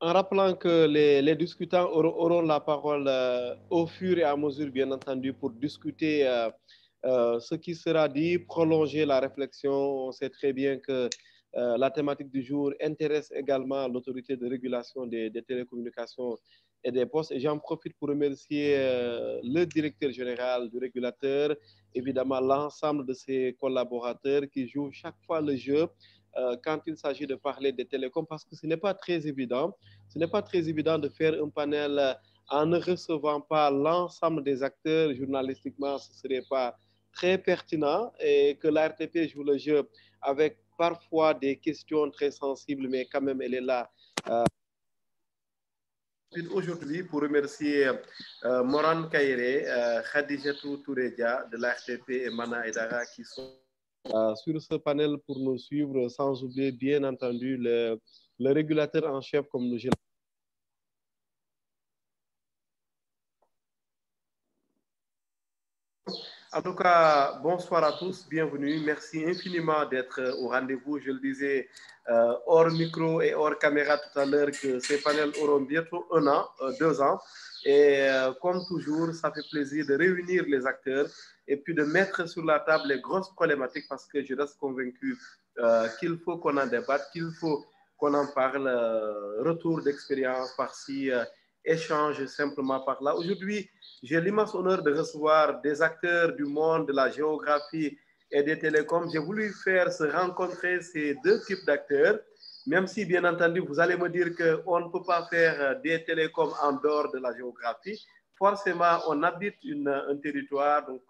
En rappelant que les discutants auront la parole au fur et à mesure, bien entendu, pour discuter ce qui sera dit, prolonger la réflexion. On sait très bien que la thématique du jour intéresse également l'autorité de régulation des télécommunications et des postes. Et j'en profite pour remercier le directeur général du régulateur, évidemment l'ensemble de ses collaborateurs qui jouent chaque fois le jeu quand il s'agit de parler des télécoms, parce que ce n'est pas très évident. Ce n'est pas très évident de faire un panel en ne recevant pas l'ensemble des acteurs. Journalistiquement, ce ne serait pas très pertinent et que la RTP joue le jeu avec parfois des questions très sensibles, mais quand même, elle est là. Aujourd'hui, pour remercier Moran Kairé, Khadijatou Touredia de la RTP et Mana Edara qui sont sur ce panel pour nous suivre, sans oublier bien entendu le régulateur en chef comme nous. En tout cas, bonsoir à tous, bienvenue. Merci infiniment d'être au rendez-vous. Je le disais hors micro et hors caméra tout à l'heure que ces panels auront bientôt 1 an, 2 ans. Et comme toujours, ça fait plaisir de réunir les acteurs et puis de mettre sur la table les grosses problématiques parce que je reste convaincu qu'il faut qu'on en débatte, qu'il faut qu'on en parle. Retour d'expérience par-ci, échange simplement par là. Aujourd'hui, j'ai l'immense honneur de recevoir des acteurs du monde de la géographie et des télécoms. J'ai voulu faire se rencontrer ces deux types d'acteurs, même si, bien entendu, vous allez me dire qu'on ne peut pas faire des télécoms en dehors de la géographie. Forcément, on habite un territoire, donc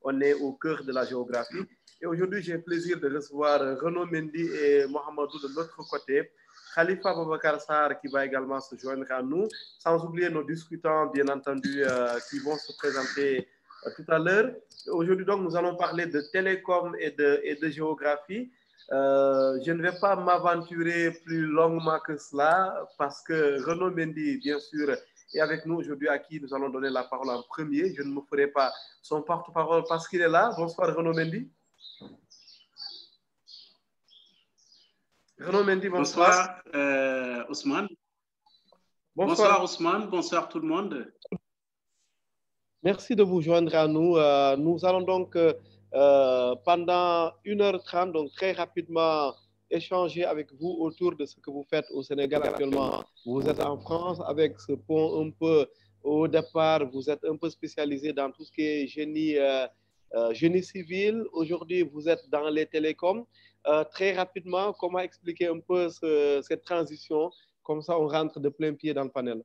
on est au cœur de la géographie. Et aujourd'hui, j'ai le plaisir de recevoir Renaud Mendy et Mohamedou de l'autre côté. Khalifa Boubacar Sarr qui va également se joindre à nous, sans oublier nos discutants, bien entendu, qui vont se présenter tout à l'heure. Aujourd'hui, donc, nous allons parler de télécom et de géographie. Je ne vais pas m'aventurer plus longuement que cela parce que Renaud Mendy, bien sûr, est avec nous aujourd'hui à qui nous allons donner la parole en premier. Je ne me ferai pas son porte-parole parce qu'il est là. Bonsoir Renaud Mendy. Renaud Mendy, bonsoir. Ousmane. Bonsoir Ousmane, bonsoir tout le monde. Merci de vous joindre à nous. Nous allons donc pendant 1h30, donc très rapidement, échanger avec vous autour de ce que vous faites au Sénégal actuellement. Vous êtes en France avec ce pont un peu au départ, vous êtes un peu spécialisé dans tout ce qui est génie civil. Aujourd'hui, vous êtes dans les télécoms. Très rapidement, comment expliquer un peu cette transition? Comme ça, on rentre de plein pied dans le panel.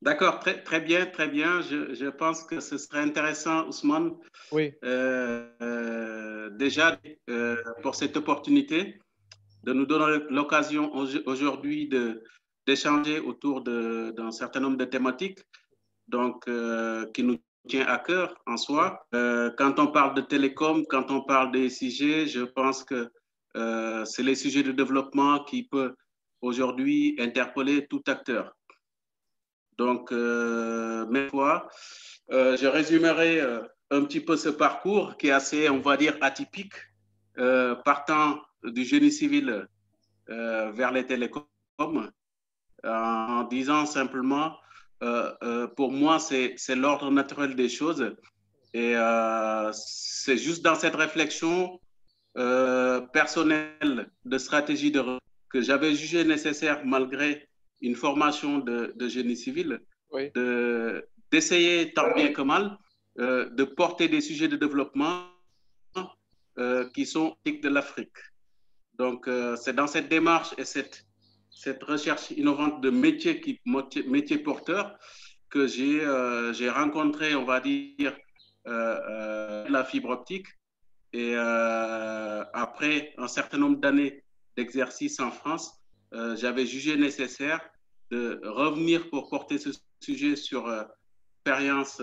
D'accord, très bien, très bien. Je pense que ce serait intéressant, Ousmane, oui. Déjà pour cette opportunité de nous donner l'occasion aujourd'hui d'échanger autour d'un certain nombre de thématiques donc, qui nous tient à cœur en soi. Quand on parle de télécom, quand on parle des sujets, je pense que c'est les sujets de développement qui peuvent aujourd'hui interpeller tout acteur. Donc, mes fois, je résumerai un petit peu ce parcours qui est assez, on va dire, atypique, partant du génie civil vers les télécoms, en disant simplement, pour moi, c'est l'ordre naturel des choses. Et c'est juste dans cette réflexion personnelle de stratégie que j'avais jugé nécessaire, malgré une formation de génie civil, oui. d'essayer tant bien que mal de porter des sujets de développement qui sont de l'Afrique. Donc, c'est dans cette démarche et cette recherche innovante de métiers porteurs que j'ai rencontré, on va dire, la fibre optique. Et après un certain nombre d'années d'exercice en France, j'avais jugé nécessaire de revenir pour porter ce sujet sur expérience,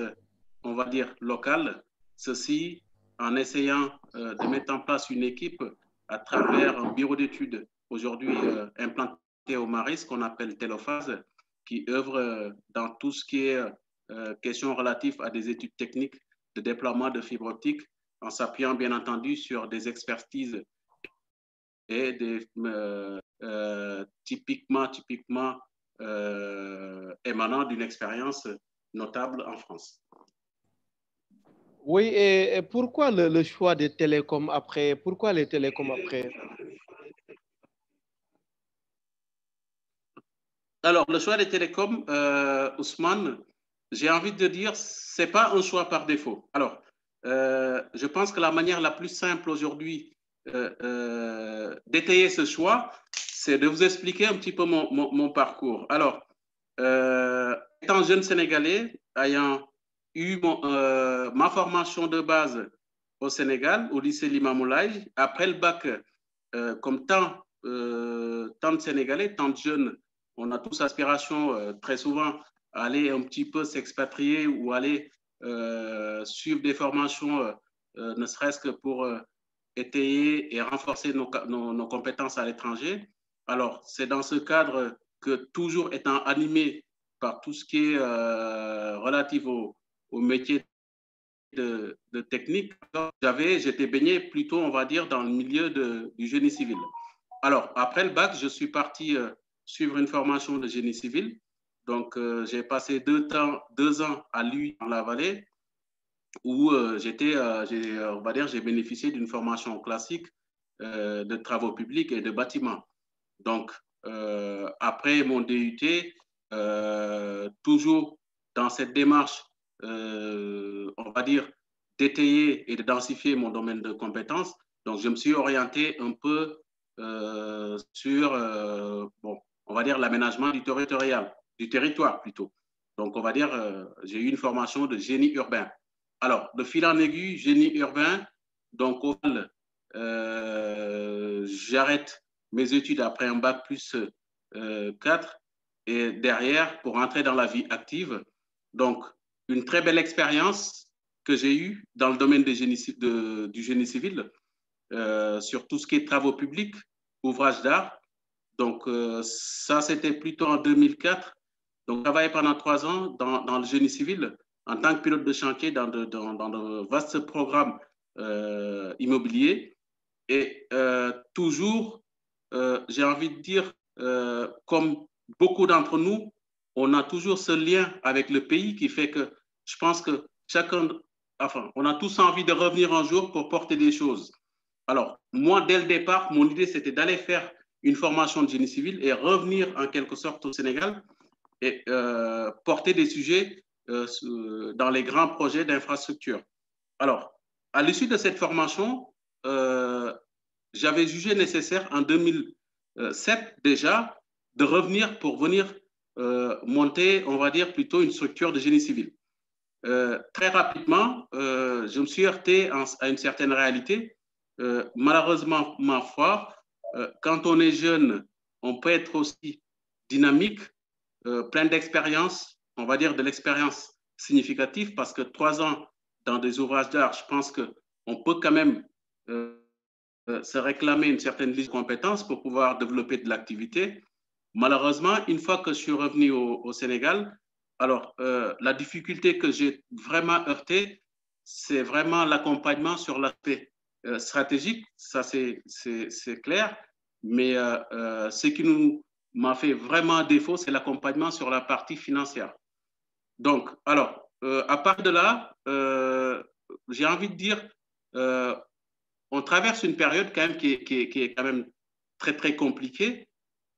on va dire, locale. Ceci en essayant de mettre en place une équipe à travers un bureau d'études aujourd'hui implanté au Maris, qu'on appelle Télophase, qui œuvre dans tout ce qui est questions relatives à des études techniques de déploiement de fibre optique, en s'appuyant bien entendu sur des expertises et typiquement émanant d'une expérience notable en France. Oui, et pourquoi le choix des télécoms après? Pourquoi les télécoms après? Alors, le choix des télécoms, Ousmane, j'ai envie de dire, ce n'est pas un choix par défaut. Alors, je pense que la manière la plus simple aujourd'hui d'étayer ce choix, c'est de vous expliquer un petit peu mon parcours. Alors, étant jeune Sénégalais, ayant eu ma formation de base au Sénégal, au lycée Limamoulaye, après le bac, comme tant de Sénégalais, tant de jeunes, on a tous aspiration très souvent à aller un petit peu s'expatrier ou aller suivre des formations, ne serait-ce que pour étayer et renforcer nos compétences à l'étranger. Alors, c'est dans ce cadre que, toujours étant animé par tout ce qui est relatif au métier de technique, j'étais baigné plutôt, on va dire, dans le milieu du génie civil. Alors, après le bac, je suis parti suivre une formation de génie civil. Donc, j'ai passé 2 ans à l'UI dans la vallée, où on va dire, j'ai bénéficié d'une formation classique de travaux publics et de bâtiments. Donc, après mon DUT, toujours dans cette démarche, on va dire, d'étayer et de densifier mon domaine de compétences, donc je me suis orienté un peu sur, bon, on va dire, l'aménagement du territoire plutôt. Donc, on va dire, j'ai eu une formation de génie urbain. Alors, de fil en aiguille, génie urbain, donc au final, j'arrête mes études après un bac plus 4 et derrière pour entrer dans la vie active. Donc, une très belle expérience que j'ai eue dans le domaine du génie civil, sur tout ce qui est travaux publics, ouvrages d'art. Donc, ça, c'était plutôt en 2004. Donc, j'ai travaillé pendant 3 ans dans le génie civil en tant que pilote de chantier dans de vastes programmes immobiliers. Et toujours, j'ai envie de dire, comme beaucoup d'entre nous, on a toujours ce lien avec le pays qui fait que je pense que on a tous envie de revenir un jour pour porter des choses. Alors, moi, dès le départ, mon idée, c'était d'aller faire une formation de génie civil et revenir en quelque sorte au Sénégal et porter des sujets dans les grands projets d'infrastructure. Alors, à l'issue de cette formation, j'avais jugé nécessaire en 2007 déjà de revenir pour venir monter, on va dire, plutôt une structure de génie civil. Très rapidement, je me suis heurté à une certaine réalité. Malheureusement, ma foi, quand on est jeune, on peut être aussi dynamique, plein d'expérience, on va dire de l'expérience significative, parce que 3 ans dans des ouvrages d'art, je pense qu'on peut quand même se réclamer une certaine liste de compétences pour pouvoir développer de l'activité. Malheureusement, une fois que je suis revenu au Sénégal, alors la difficulté que j'ai vraiment heurtée, c'est vraiment l'accompagnement sur l'aspect stratégique, ça c'est clair, mais ce qui m'a fait vraiment défaut, c'est l'accompagnement sur la partie financière. Donc, alors, à part de là, j'ai envie de dire, on traverse une période quand même qui est quand même très, très compliquée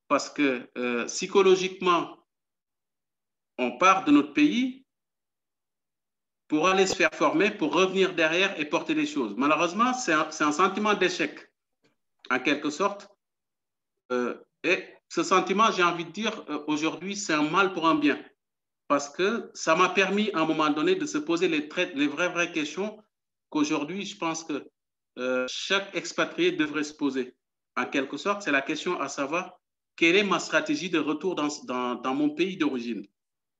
parce que psychologiquement, on part de notre pays pour aller se faire former, pour revenir derrière et porter les choses. Malheureusement, c'est un sentiment d'échec, en quelque sorte. Et ce sentiment, j'ai envie de dire, aujourd'hui, c'est un mal pour un bien. Parce que ça m'a permis, à un moment donné, de se poser les vraies questions qu'aujourd'hui, je pense que chaque expatrié devrait se poser. En quelque sorte, c'est la question à savoir quelle est ma stratégie de retour dans mon pays d'origine.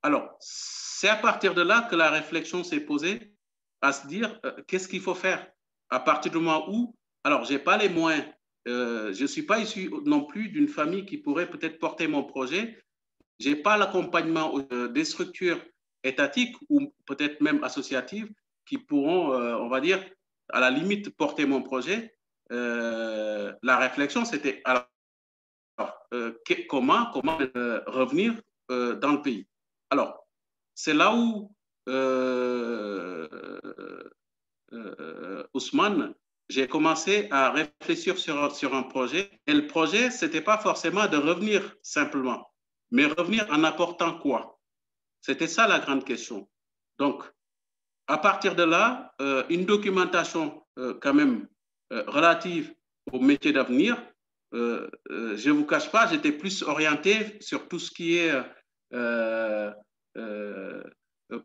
Alors, c'est à partir de là que la réflexion s'est posée à se dire qu'est-ce qu'il faut faire à partir du moment où, alors, je n'ai pas les moyens, je ne suis pas issu non plus d'une famille qui pourrait peut-être porter mon projet, je n'ai pas l'accompagnement des structures étatiques ou peut-être même associatives qui pourront, on va dire, à la limite, porter mon projet. la réflexion, c'était alors, comment revenir dans le pays. Alors, c'est là où Ousmane, j'ai commencé à réfléchir sur un projet. Et le projet, ce n'était pas forcément de revenir simplement, mais revenir en apportant quoi? C'était ça la grande question. Donc, à partir de là, une documentation quand même relative au métier d'avenir. Je ne vous cache pas, j'étais plus orienté sur tout ce qui est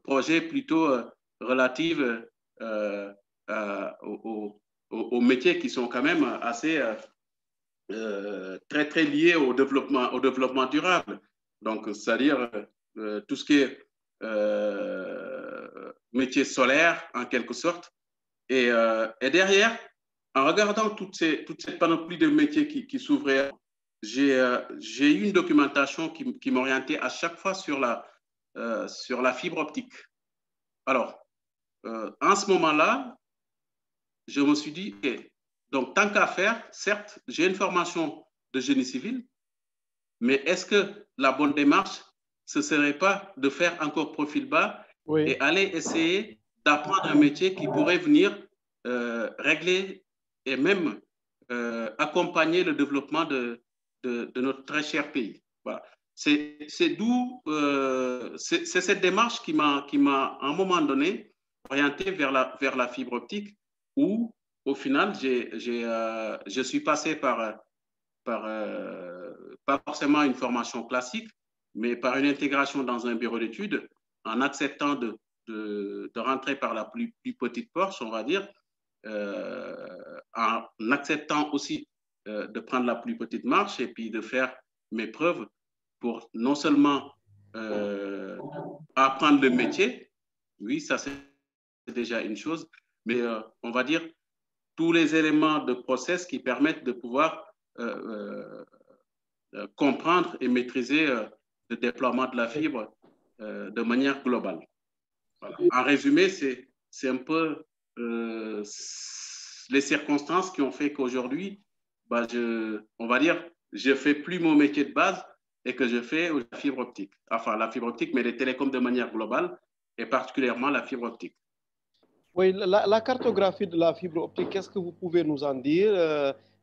projet plutôt relatif aux métiers qui sont quand même assez très liés au développement durable. Donc, c'est-à-dire tout ce qui est métier solaire en quelque sorte. Et derrière, en regardant toute cette panoplie de métiers qui s'ouvraient, j'ai eu une documentation qui m'orientait à chaque fois sur la fibre optique. Alors, en ce moment-là, je me suis dit, okay, donc tant qu'à faire, certes, j'ai une formation de génie civil, mais est-ce que la bonne démarche, ce ne serait pas de faire encore profil bas et aller essayer d'apprendre un métier qui pourrait venir régler et même accompagner le développement de notre très cher pays. Voilà. C'est cette démarche qui m'a, à un moment donné, orienté vers la fibre optique, où, au final, je suis passé par pas forcément une formation classique, mais par une intégration dans un bureau d'études, en acceptant de rentrer par la plus petite porte, on va dire, en acceptant aussi de prendre la plus petite marche et puis de faire mes preuves pour non seulement apprendre le métier, oui, ça c'est déjà une chose, mais on va dire tous les éléments de process qui permettent de pouvoir comprendre et maîtriser le déploiement de la fibre de manière globale. Voilà. En résumé, c'est un peu les circonstances qui ont fait qu'aujourd'hui, bah, on va dire, je ne fais plus mon métier de base et que je fais la fibre optique. Enfin, la fibre optique, mais les télécoms de manière globale et particulièrement la fibre optique. Oui, la cartographie de la fibre optique, qu'est-ce que vous pouvez nous en dire?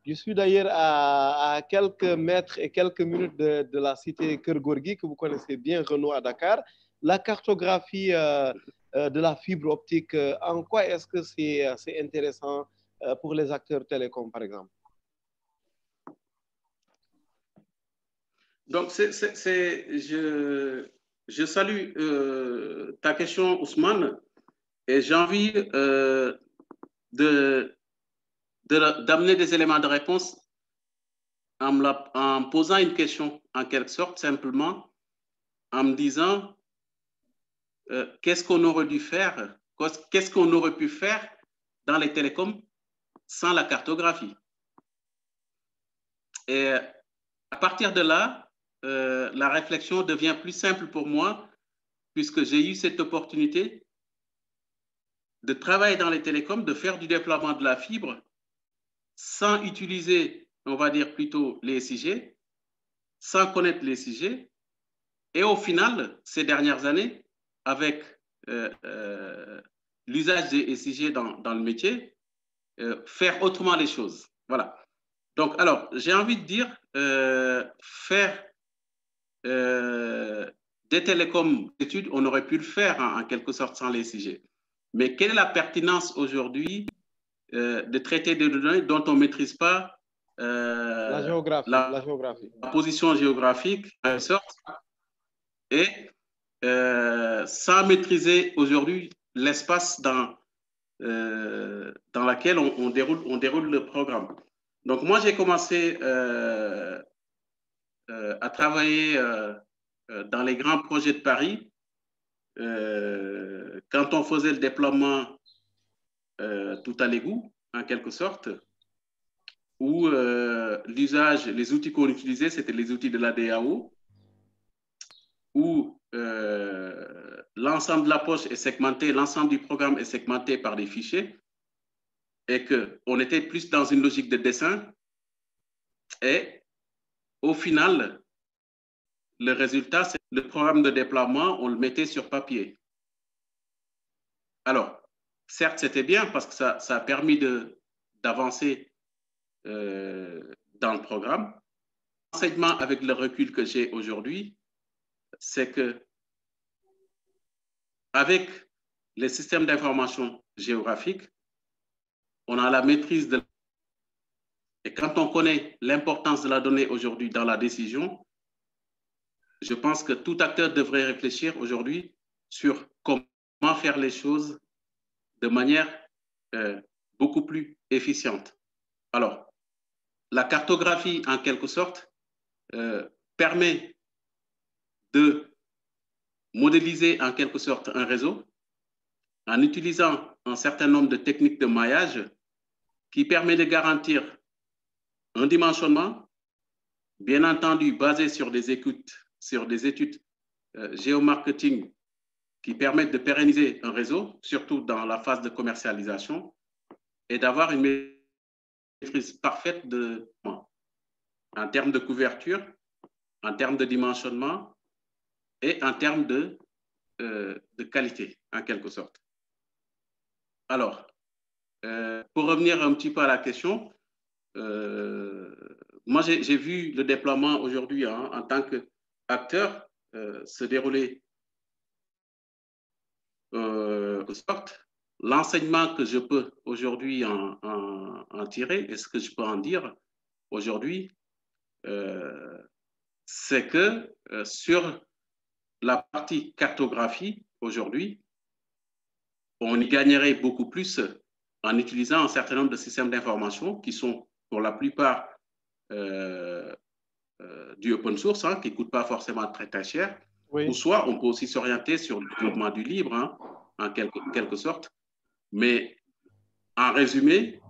Je suis d'ailleurs à quelques mètres et quelques minutes de la cité Keur-Gorgui, que vous connaissez bien, Renault à Dakar. La cartographie de la fibre optique, en quoi est-ce que c'est intéressant pour les acteurs télécoms, par exemple? Donc, je salue ta question, Ousmane, et j'ai envie d'amener des éléments de réponse en posant une question, en quelque sorte, simplement, en me disant qu'est-ce qu'on aurait dû faire, qu'est-ce qu'on aurait pu faire dans les télécoms sans la cartographie. Et à partir de là, la réflexion devient plus simple pour moi, puisque j'ai eu cette opportunité de travailler dans les télécoms, de faire du déploiement de la fibre sans utiliser, on va dire plutôt les SIG, sans connaître les SIG. Et au final, ces dernières années, avec l'usage des SIG dans le métier, faire autrement les choses. Voilà. Donc, alors, j'ai envie de dire, faire des télécoms d'études, on aurait pu le faire en quelque sorte sans les SIG. Mais quelle est la pertinence aujourd'hui de traiter des données dont on ne maîtrise pas la géographie. La position géographique, en sorte, et sans maîtriser aujourd'hui l'espace dans lequel on déroule le programme. Donc, moi, j'ai commencé à travailler dans les grands projets de Paris quand on faisait le déploiement tout à l'égout, en quelque sorte, où l'usage, les outils qu'on utilisait, c'était les outils de la DAO, où l'ensemble de la poche est segmenté, l'ensemble du programme est segmenté par des fichiers. et qu'on était plus dans une logique de dessin. Et au final, le résultat, c'est le programme de déploiement, on le mettait sur papier. Alors, certes, c'était bien parce que ça a permis d'avancer dans le programme. L'enseignement avec le recul que j'ai aujourd'hui, c'est que avec les systèmes d'information géographique, on a la maîtrise de. Et quand on connaît l'importance de la donnée aujourd'hui dans la décision, je pense que tout acteur devrait réfléchir aujourd'hui sur comment faire les choses de manière beaucoup plus efficiente. Alors, la cartographie, en quelque sorte, permet de modéliser en quelque sorte un réseau en utilisant un certain nombre de techniques de maillage qui permet de garantir un dimensionnement, bien entendu basé sur des études géomarketing qui permettent de pérenniser un réseau, surtout dans la phase de commercialisation, et d'avoir une maîtrise parfaite en termes de couverture, en termes de dimensionnement et en termes de qualité, en quelque sorte. Alors, pour revenir un petit peu à la question, moi, j'ai vu le déploiement aujourd'hui en tant qu'acteur se dérouler de sorte. L'enseignement que je peux aujourd'hui en tirer et ce que je peux en dire aujourd'hui, c'est que sur la partie cartographie, aujourd'hui, on y gagnerait beaucoup plus en utilisant un certain nombre de systèmes d'information qui sont pour la plupart du open source, hein, qui ne coûte pas forcément très, très cher. Oui. Ou soit on peut aussi s'orienter sur le développement du libre, hein, en quelque sorte. Mais en résumé,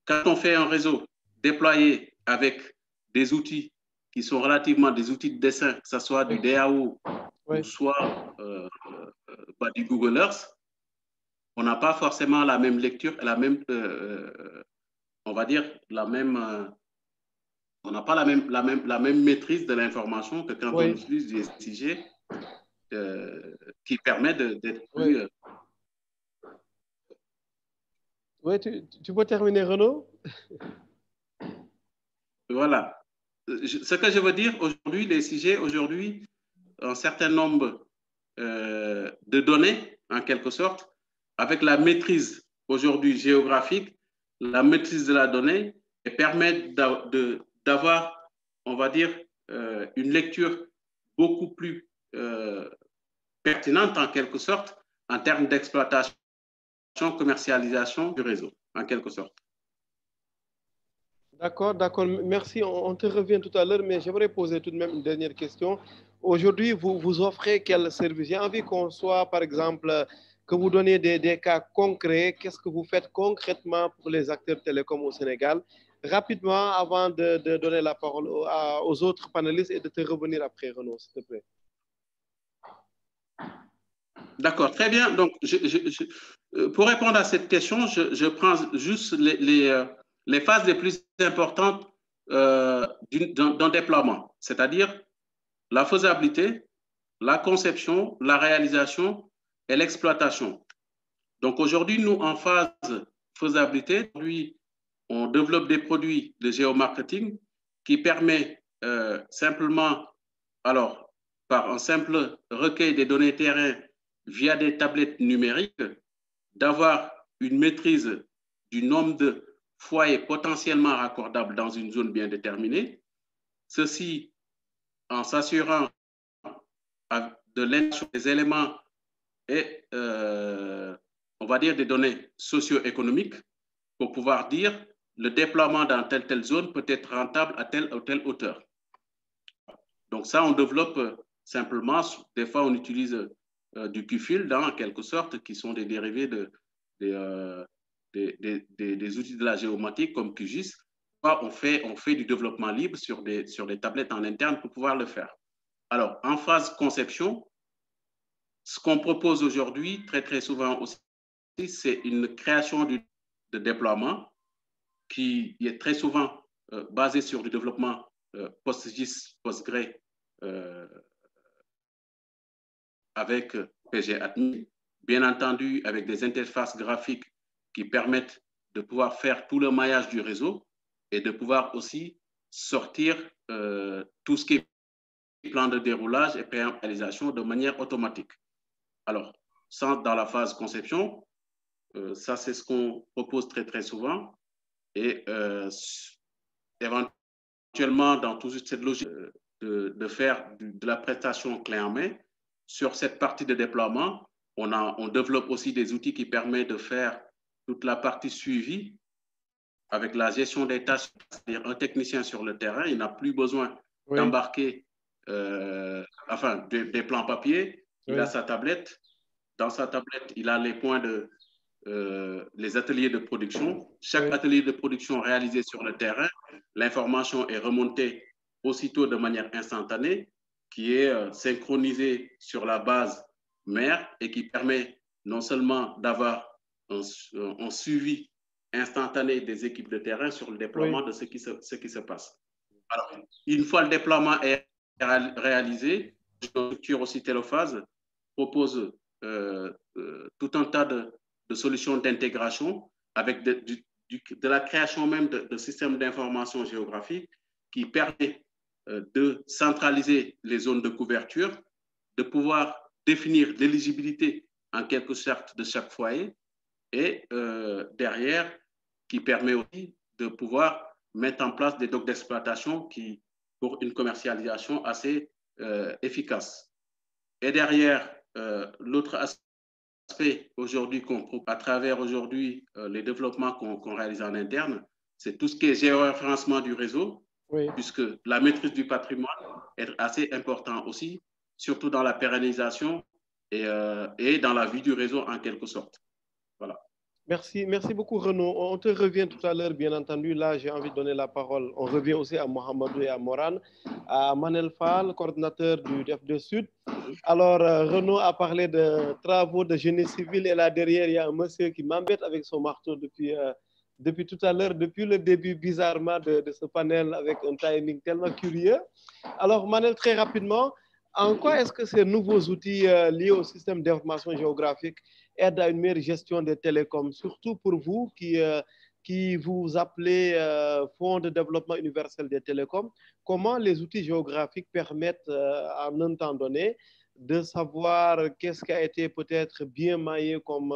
quand on fait un réseau déployé avec des outils qui sont relativement des outils de dessin, que ce soit du DAO ou soit du Google Earth, on n'a pas forcément la même lecture, la même, on va dire, on n'a pas la même maîtrise de l'information que quand on utilise du SIG qui permet d'être plus... Oui, tu peux terminer, Renaud? Voilà. Ce que je veux dire aujourd'hui, les SIG, aujourd'hui, un certain nombre de données, en quelque sorte, avec la maîtrise aujourd'hui géographique, la maîtrise de la donnée, et permettent d'avoir, on va dire, une lecture beaucoup plus pertinente, en quelque sorte, en termes d'exploitation, commercialisation du réseau, en quelque sorte. D'accord, d'accord. Merci. On te revient tout à l'heure, mais j'aimerais poser tout de même une dernière question. Aujourd'hui, vous offrez quel service? J'ai envie qu'on soit, par exemple, que vous donniez des cas concrets. Qu'est-ce que vous faites concrètement pour les acteurs télécoms au Sénégal? Rapidement, avant de donner la parole aux autres panélistes et de te revenir après, Renaud, s'il te plaît. D'accord, très bien. Donc, pour répondre à cette question, je prends juste les phases les plus importantes d'un déploiement, c'est-à-dire la faisabilité, la conception, la réalisation et l'exploitation. Donc, aujourd'hui, nous, en phase faisabilité, on développe des produits de géomarketing qui permet simplement, alors, par un simple recueil des données terrain via des tablettes numériques, d'avoir une maîtrise du nombre de foyers potentiellement raccordables dans une zone bien déterminée. Ceci en s'assurant de l'intégration des éléments et, on va dire, des données socio-économiques pour pouvoir dire le déploiement dans telle zone peut être rentable à telle ou telle hauteur. Donc ça, on développe simplement, des fois on utilise du QField, en quelque sorte, qui sont des dérivés des outils de la géomatique comme QGIS. On fait du développement libre sur des tablettes en interne pour pouvoir le faire. Alors, en phase conception, ce qu'on propose aujourd'hui, très, très souvent aussi, c'est une création d'une de déploiement qui est très souvent basé sur du développement PostGIS, Postgre avec PGAdmin, bien entendu avec des interfaces graphiques qui permettent de pouvoir faire tout le maillage du réseau et de pouvoir aussi sortir tout ce qui est plan de déroulage et réalisation de manière automatique. Alors, dans la phase conception, ça c'est ce qu'on propose très très souvent et éventuellement dans toute cette logique de faire de la prestation clé en main. Sur cette partie de déploiement, on développe aussi des outils qui permettent de faire toute la partie suivi avec la gestion des tâches. C'est-à-dire un technicien sur le terrain, il n'a plus besoin d'embarquer des plans papier. Il a sa tablette. Dans sa tablette, il a les points de les ateliers de production. Chaque atelier de production réalisé sur le terrain, l'information est remontée aussitôt de manière instantanée, qui est synchronisée sur la base mère et qui permet non seulement d'avoir un suivi instantané des équipes de terrain sur le déploiement de ce qui se passe. Alors, une fois le déploiement est réalisé, la structure aussi Télophase propose tout un tas de solutions d'intégration avec de la création même de systèmes d'information géographique qui permet de centraliser les zones de couverture, de pouvoir définir l'éligibilité en quelque sorte de chaque foyer et derrière, qui permet aussi de pouvoir mettre en place des docks d'exploitation pour une commercialisation assez efficace. Et derrière, l'autre aspect aujourd'hui à travers aujourd'hui les développements qu'on réalise en interne, c'est tout ce qui est géoréférencement du réseau, puisque la maîtrise du patrimoine est assez important aussi, surtout dans la pérennisation et dans la vie du réseau en quelque sorte. Voilà. Merci beaucoup Renaud. On te revient tout à l'heure, bien entendu. Là, j'ai envie de donner la parole. On revient aussi à Mohamedou et à Moran, à Manel Fall, coordinateur du DF2 Sud. Alors, Renaud a parlé de travaux de génie civil et là derrière, il y a un monsieur qui m'embête avec son marteau depuis tout à l'heure, depuis le début bizarrement de ce panel avec un timing tellement curieux. Alors, Manel, très rapidement, en quoi est-ce que ces nouveaux outils liés au système d'information géographique aident à une meilleure gestion des télécoms, surtout pour vous qui vous appelez Fonds de développement universel des télécoms? Comment les outils géographiques permettent en un temps donné de savoir qu'est-ce qui a été peut-être bien maillé comme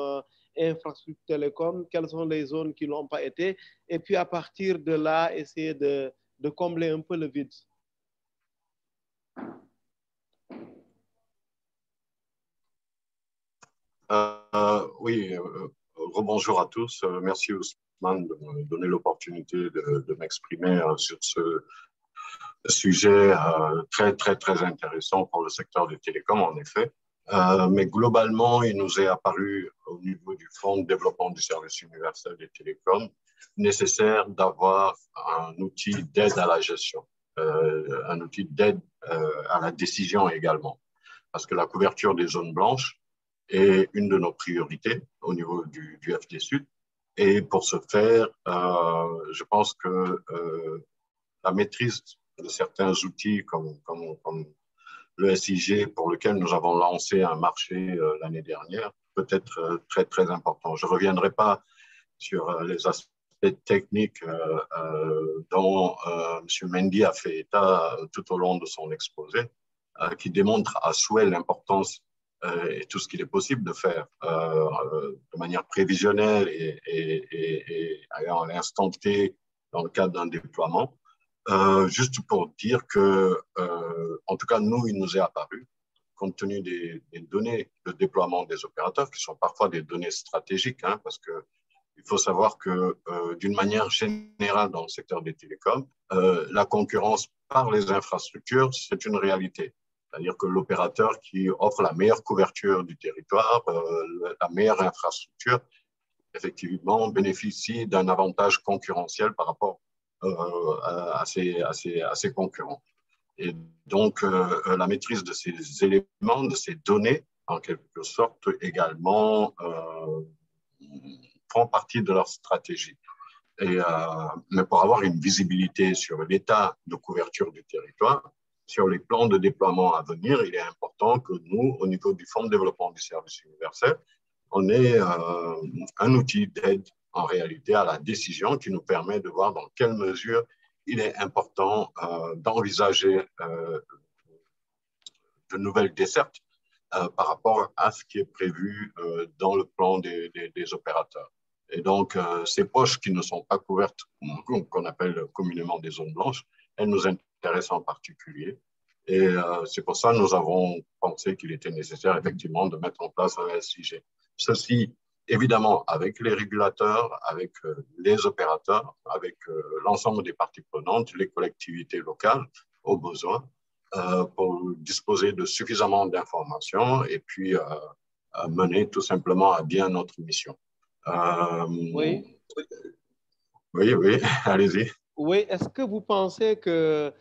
infrastructure télécom, quelles sont les zones qui ne l'ont pas été, et puis à partir de là, essayer de combler un peu le vide? Oui, rebonjour à tous. Merci Ousmane de me donner l'opportunité de m'exprimer sur ce sujet très, très, très intéressant pour le secteur des télécoms, en effet. Mais globalement, il nous est apparu au niveau du Fonds de développement du service universel des télécoms nécessaire d'avoir un outil d'aide à la gestion, un outil d'aide à la décision également. Parce que la couverture des zones blanches est une de nos priorités au niveau du FD Sud. Et pour ce faire, je pense que la maîtrise de certains outils comme le SIG, pour lequel nous avons lancé un marché l'année dernière, peut être très, très important. Je ne reviendrai pas sur les aspects techniques dont M. Mendy a fait état tout au long de son exposé, qui démontre à souhait l'importance et tout ce qu'il est possible de faire de manière prévisionnelle et à l'instant T dans le cadre d'un déploiement. Juste pour dire que, en tout cas, nous, il nous est apparu, compte tenu des données de déploiement des opérateurs, qui sont parfois des données stratégiques, hein, parce que il faut savoir que, d'une manière générale, dans le secteur des télécoms, la concurrence par les infrastructures, c'est une réalité. C'est-à-dire que l'opérateur qui offre la meilleure couverture du territoire, la meilleure infrastructure, effectivement, bénéficie d'un avantage concurrentiel par rapport à ses concurrents. Et donc, la maîtrise de ces éléments, de ces données, en quelque sorte, également font partie de leur stratégie. Mais pour avoir une visibilité sur l'état de couverture du territoire, sur les plans de déploiement à venir, il est important que nous, au niveau du Fonds de développement du service universel, on ait un outil d'aide en réalité à la décision qui nous permet de voir dans quelle mesure il est important d'envisager de nouvelles dessertes par rapport à ce qui est prévu dans le plan des opérateurs. Et donc, ces poches qui ne sont pas couvertes, qu'on appelle communément des zones blanches, elles nous intéressent en particulier. Et c'est pour ça que nous avons pensé qu'il était nécessaire effectivement de mettre en place un SIG. Ceci, évidemment, avec les régulateurs, avec les opérateurs, avec l'ensemble des parties prenantes, les collectivités locales, au besoin, pour disposer de suffisamment d'informations et puis mener tout simplement à bien notre mission. Oui. Oui, allez-y. Oui, est-ce que vous pensez que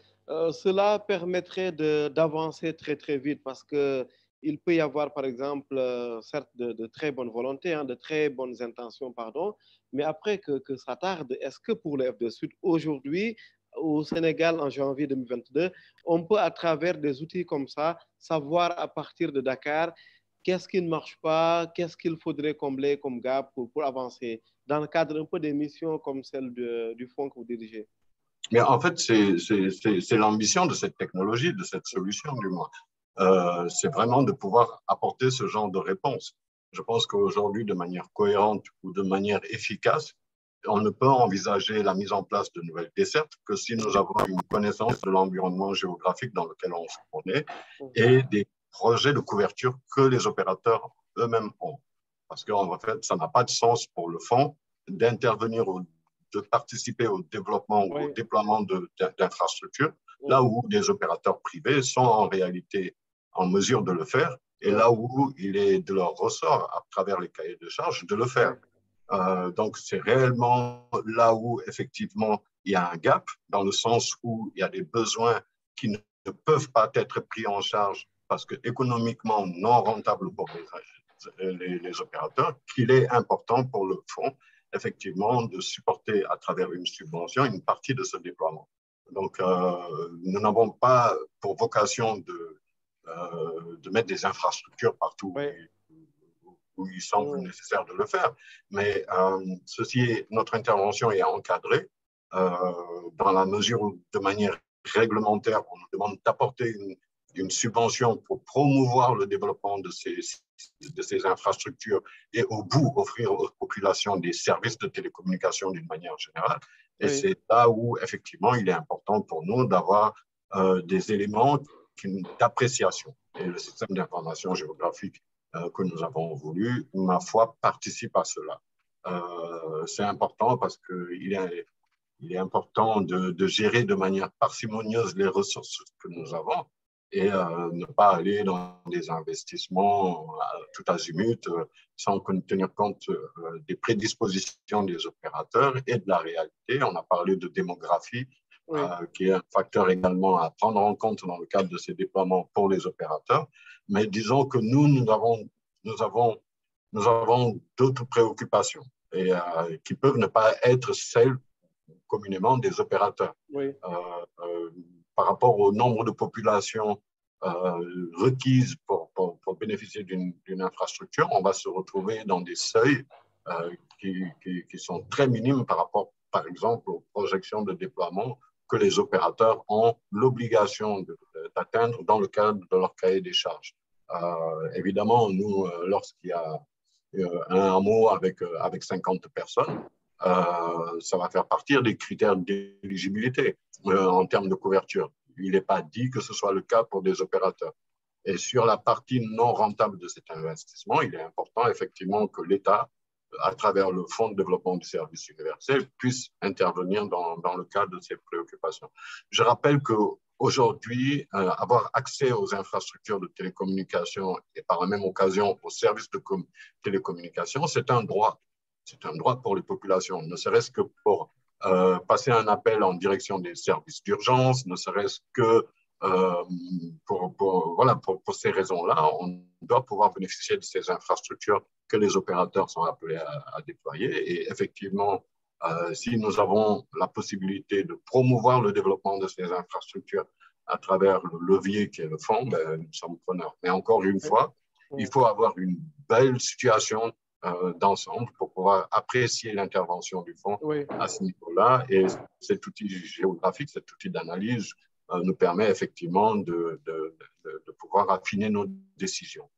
cela permettrait d'avancer très, très vite? Parce qu'il peut y avoir, par exemple, certes, de très bonnes volontés, de très bonnes intentions, pardon, mais après que ça tarde, est-ce que pour le FD Sud, aujourd'hui, au Sénégal, en janvier 2022, on peut, à travers des outils comme ça, savoir à partir de Dakar qu'est-ce qui ne marche pas, qu'est-ce qu'il faudrait combler comme gap pour avancer dans le cadre un peu des missions comme celle du fonds que vous dirigez? Mais en fait, c'est l'ambition de cette technologie, de cette solution, du moins. C'est vraiment de pouvoir apporter ce genre de réponse. Je pense qu'aujourd'hui, de manière cohérente ou de manière efficace, on ne peut envisager la mise en place de nouvelles dessertes que si nous avons une connaissance de l'environnement géographique dans lequel on se connaît et des projets de couverture que les opérateurs eux-mêmes ont. Parce qu'en fait, ça n'a pas de sens pour le fonds d'intervenir de participer au développement ou au déploiement d'infrastructures, là où des opérateurs privés sont en réalité en mesure de le faire et là où il est de leur ressort, à travers les cahiers de charges, de le faire. Donc, c'est réellement là où, effectivement, il y a un gap, dans le sens où il y a des besoins qui ne peuvent pas être pris en charge parce que économiquement non rentables pour les opérateurs, qu'il est important pour le fonds, effectivement, de supporter à travers une subvention une partie de ce déploiement. Donc, nous n'avons pas pour vocation de mettre des infrastructures partout où il semble nécessaire de le faire. Mais notre intervention est encadrée dans la mesure où, de manière réglementaire, on nous demande d'apporter une subvention pour promouvoir le développement de ces infrastructures et au bout offrir aux populations des services de télécommunication d'une manière générale. Et c'est là où, effectivement, il est important pour nous d'avoir des éléments d'appréciation. Et le système d'information géographique que nous avons voulu, ma foi, participe à cela. C'est important parce qu'il est important de gérer de manière parcimonieuse les ressources que nous avons et ne pas aller dans des investissements tout azimut sans tenir compte des prédispositions des opérateurs et de la réalité. On a parlé de démographie, qui est un facteur également à prendre en compte dans le cadre de ces déploiements pour les opérateurs. Mais disons que nous avons d'autres préoccupations et qui peuvent ne pas être celles communément des opérateurs. Par rapport au nombre de populations requises pour bénéficier d'une infrastructure, on va se retrouver dans des seuils qui sont très minimes par rapport, par exemple, aux projections de déploiement que les opérateurs ont l'obligation d'atteindre dans le cadre de leur cahier des charges. Évidemment, nous, lorsqu'il y a un hameau avec 50 personnes, ça va faire partir des critères d'éligibilité en termes de couverture. Il n'est pas dit que ce soit le cas pour des opérateurs. Et sur la partie non rentable de cet investissement, il est important effectivement que l'État, à travers le Fonds de développement du service universel, puisse intervenir dans le cadre de ces préoccupations. Je rappelle qu'aujourd'hui, avoir accès aux infrastructures de télécommunication et par la même occasion aux services de télécommunication, c'est un droit. C'est un droit pour les populations, ne serait-ce que pour passer un appel en direction des services d'urgence, ne serait-ce que voilà, pour ces raisons-là, on doit pouvoir bénéficier de ces infrastructures que les opérateurs sont appelés à déployer. Et effectivement, si nous avons la possibilité de promouvoir le développement de ces infrastructures à travers le levier qui est le fonds, ben, nous sommes preneurs. Mais encore une fois, il faut avoir une belle situation d'ensemble pour pouvoir apprécier l'intervention du fonds à ce niveau-là. Et cet outil géographique, cet outil d'analyse nous permet effectivement de pouvoir affiner nos décisions.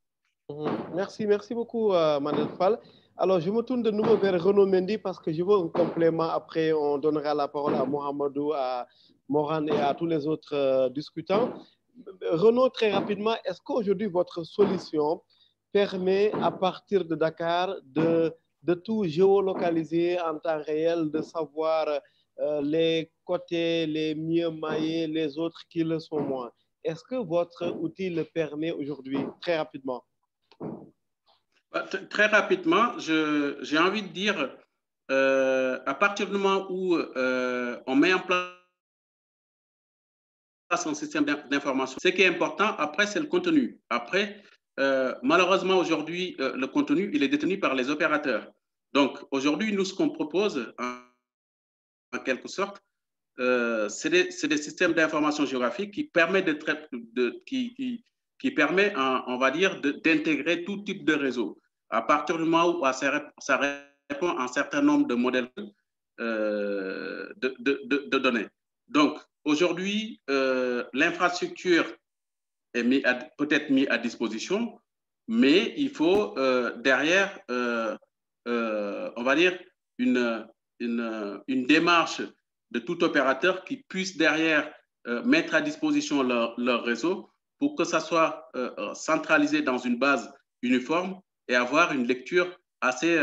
Merci beaucoup, Manel Fall. Alors, je me tourne de nouveau vers Renaud Mendy parce que je veux un complément. Après, on donnera la parole à Mohamedou, à Moran et à tous les autres discutants. Renaud, très rapidement, est-ce qu'aujourd'hui, votre solution permet à partir de Dakar de tout géolocaliser en temps réel, de savoir les côtés les mieux maillés, les autres qui le sont moins? Est-ce que votre outil le permet aujourd'hui, très rapidement? Très rapidement, j'ai envie de dire, à partir du moment où on met en place un système d'information, ce qui est important, après, c'est le contenu. Après, malheureusement, aujourd'hui, le contenu, il est détenu par les opérateurs. Donc, aujourd'hui, nous, ce qu'on propose, en quelque sorte, c'est des systèmes d'information géographique qui permettent qui permet, on va dire, d'intégrer tout type de réseau. À partir du moment où ça répond à un certain nombre de modèles de données. Donc, aujourd'hui, l'infrastructure est peut-être mise à disposition, mais il faut derrière, on va dire, une démarche de tout opérateur qui puisse derrière mettre à disposition leur réseau pour que ça soit centralisé dans une base uniforme et avoir une lecture assez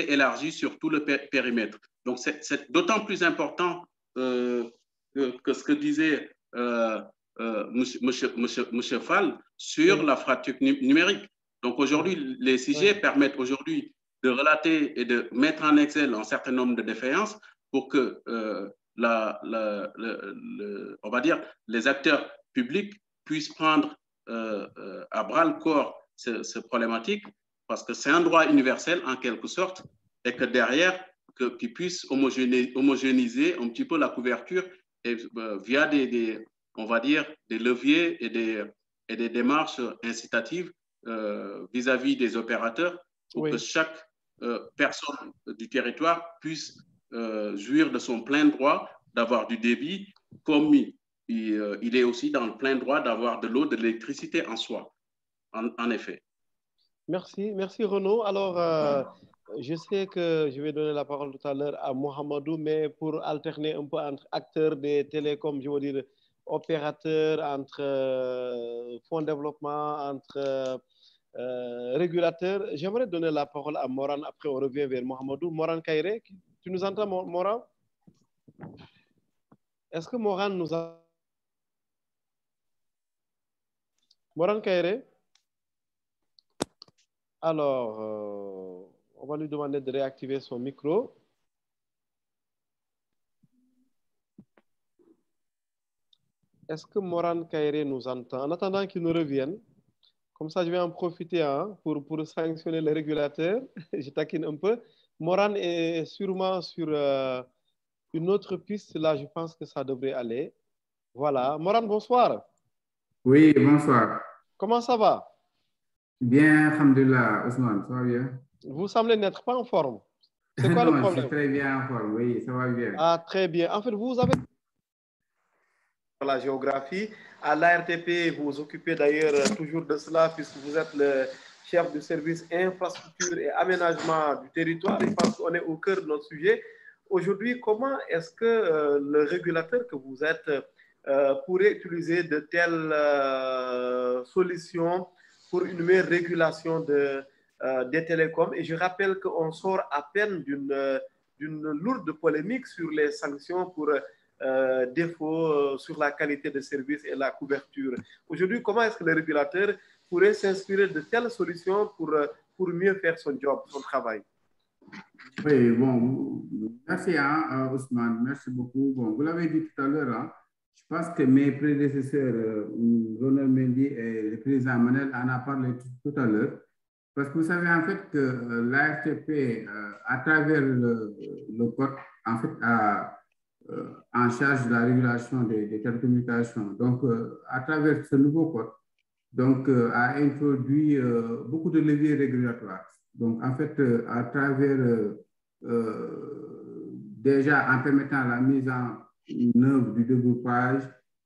élargie sur tout le périmètre. Donc, c'est d'autant plus important que ce que disait monsieur Fall sur la fracture numérique. Donc, aujourd'hui, les CIG permettent aujourd'hui de relater et de mettre en Excel un certain nombre de défaillances pour que, on va dire, les acteurs publics puissent prendre à bras le corps ces problématiques, parce que c'est un droit universel en quelque sorte, et que derrière, qu'ils puissent homogénéiser un petit peu la couverture et, via on va dire, des leviers et des démarches incitatives vis-à-vis des opérateurs pour que chaque personne du territoire puisse jouir de son plein droit d'avoir du débit, comme il est aussi dans le plein droit d'avoir de l'eau, de l'électricité en soi, en effet. Merci Renaud. Alors, je sais que je vais donner la parole tout à l'heure à Mohamedou, mais pour alterner un peu entre acteurs des télécoms, je veux dire opérateurs, entre fonds de développement, entre régulateurs, j'aimerais donner la parole à Moran, après on revient vers Mohamedou. Moran Kairé, tu nous entends, Moran? Est-ce que Moran nous a... Moran Kairé? Alors, on va lui demander de réactiver son micro. Est-ce que Moran Kairé nous entend? En attendant qu'il nous revienne, comme ça je vais en profiter pour sanctionner le régulateur. Je taquine un peu. Moran est sûrement sur une autre piste. Là, je pense que ça devrait aller. Voilà. Moran, bonsoir. Oui, bonsoir. Comment ça va? Bien, alhamdulillah, Ousmane, ça va bien? Vous semblez n'être pas en forme. C'est quoi le problème? Je suis très bien en forme, oui, ça va bien. Ah, très bien. En fait, vous avez la géographie. À l'ARTP, vous vous occupez d'ailleurs toujours de cela, puisque vous êtes le chef du service infrastructure et aménagement du territoire. Je pense qu'on est au cœur de notre sujet. Aujourd'hui, comment est-ce que le régulateur que vous êtes pourrait utiliser de telles solutions pour une meilleure régulation des télécoms? Et je rappelle qu'on sort à peine d'une lourde polémique sur les sanctions pour défaut sur la qualité de service et la couverture. Aujourd'hui, comment est-ce que le régulateur pourrait s'inspirer de telles solutions pour mieux faire son job, son travail? Oui, bon, merci Ousmane, merci beaucoup. Bon, vous l'avez dit tout à l'heure, Je pense que mes prédécesseurs, Ronald Mendy et le président Manel, en a parlé tout à l'heure. Parce que vous savez en fait que l'ARTP, à travers le code, en fait, a en charge de la régulation des télécommunications. Donc, à travers ce nouveau code, donc, a introduit beaucoup de leviers régulatoires. Donc, en fait, à travers, déjà en permettant la mise en œuvre du dégroupage,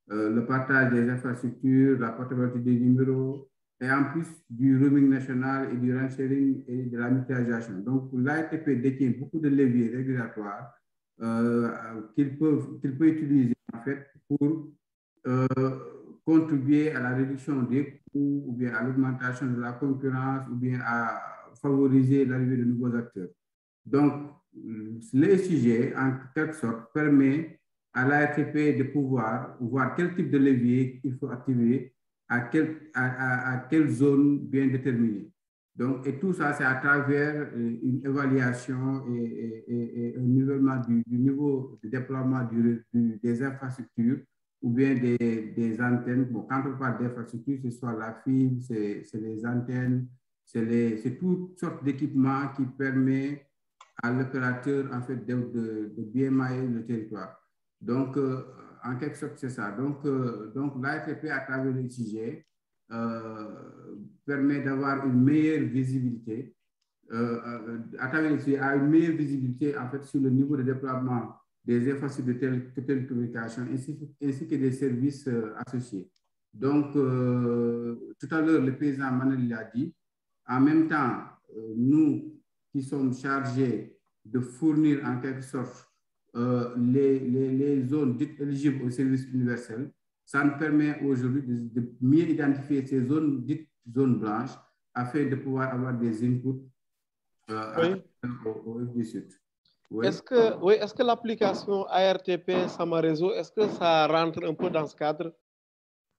le partage des infrastructures, la portabilité des numéros, et en plus du roaming national et du rensharing et de la mutualisation. Donc, l'ARTP détient beaucoup de leviers régulatoires qu'il peut utiliser en fait pour contribuer à la réduction des coûts ou bien à l'augmentation de la concurrence ou bien à favoriser l'arrivée de nouveaux acteurs. Donc, le sujet, en quelque sorte, permet à l'ARTP de pouvoir voir quel type de levier il faut activer à quelle zone bien déterminée. Donc, et tout ça, c'est à travers une évaluation et un nivellement du niveau de déploiement des infrastructures ou bien des antennes. Bon, quand on parle d'infrastructures, ce soit la fibre, c'est les antennes, c'est toutes sortes d'équipements qui permettent à l'opérateur en fait, de bien mailler le territoire. Donc, en quelque sorte, c'est ça. Donc l'ARTP, à travers le sujet, permet d'avoir une meilleure visibilité, à travers le sujet, a une meilleure visibilité en fait, sur le niveau de déploiement des infrastructures de télécommunications ainsi que des services associés. Donc, tout à l'heure, le président Manel l'a dit. En même temps, nous qui sommes chargés de fournir en quelque sorte les zones dites éligibles au service universel, ça nous permet aujourd'hui de mieux identifier ces zones dites zones blanches afin de pouvoir avoir des inputs au FDSUD. Oui. Est-ce que l'application ARTP Sama Réseau, est-ce que ça rentre un peu dans ce cadre?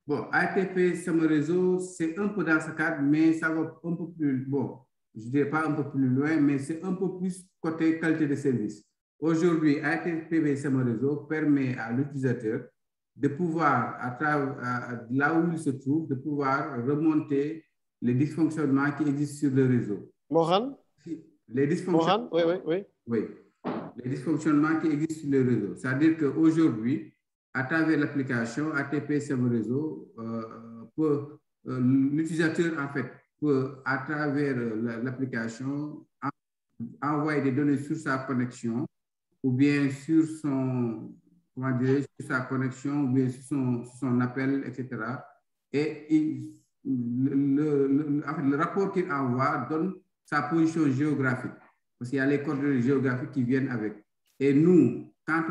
Bon, ARTP Sama Réseau, c'est un peu dans ce cadre, mais ça va un peu plus, bon, je ne dirais pas un peu plus loin, mais c'est un peu plus côté qualité de service. Aujourd'hui, ARTP Sama Réseau permet à l'utilisateur de pouvoir, à travers là où il se trouve, de pouvoir remonter les dysfonctionnements qui existent sur le réseau. Mohan? Les dysfonctionnements. Mohan, oui. Les dysfonctionnements qui existent sur le réseau. C'est-à-dire qu'aujourd'hui, à travers l'application ARTP Sama Réseau, l'utilisateur, en fait, peut, à travers l'application, envoyer des données sur sa connexion ou bien sur son, comment dirais-je, sur sa connexion ou bien sur son appel, etc. Et le rapport qu'il envoie donne sa position géographique, parce qu'il y a les coordonnées géographiques qui viennent avec. Et nous, quand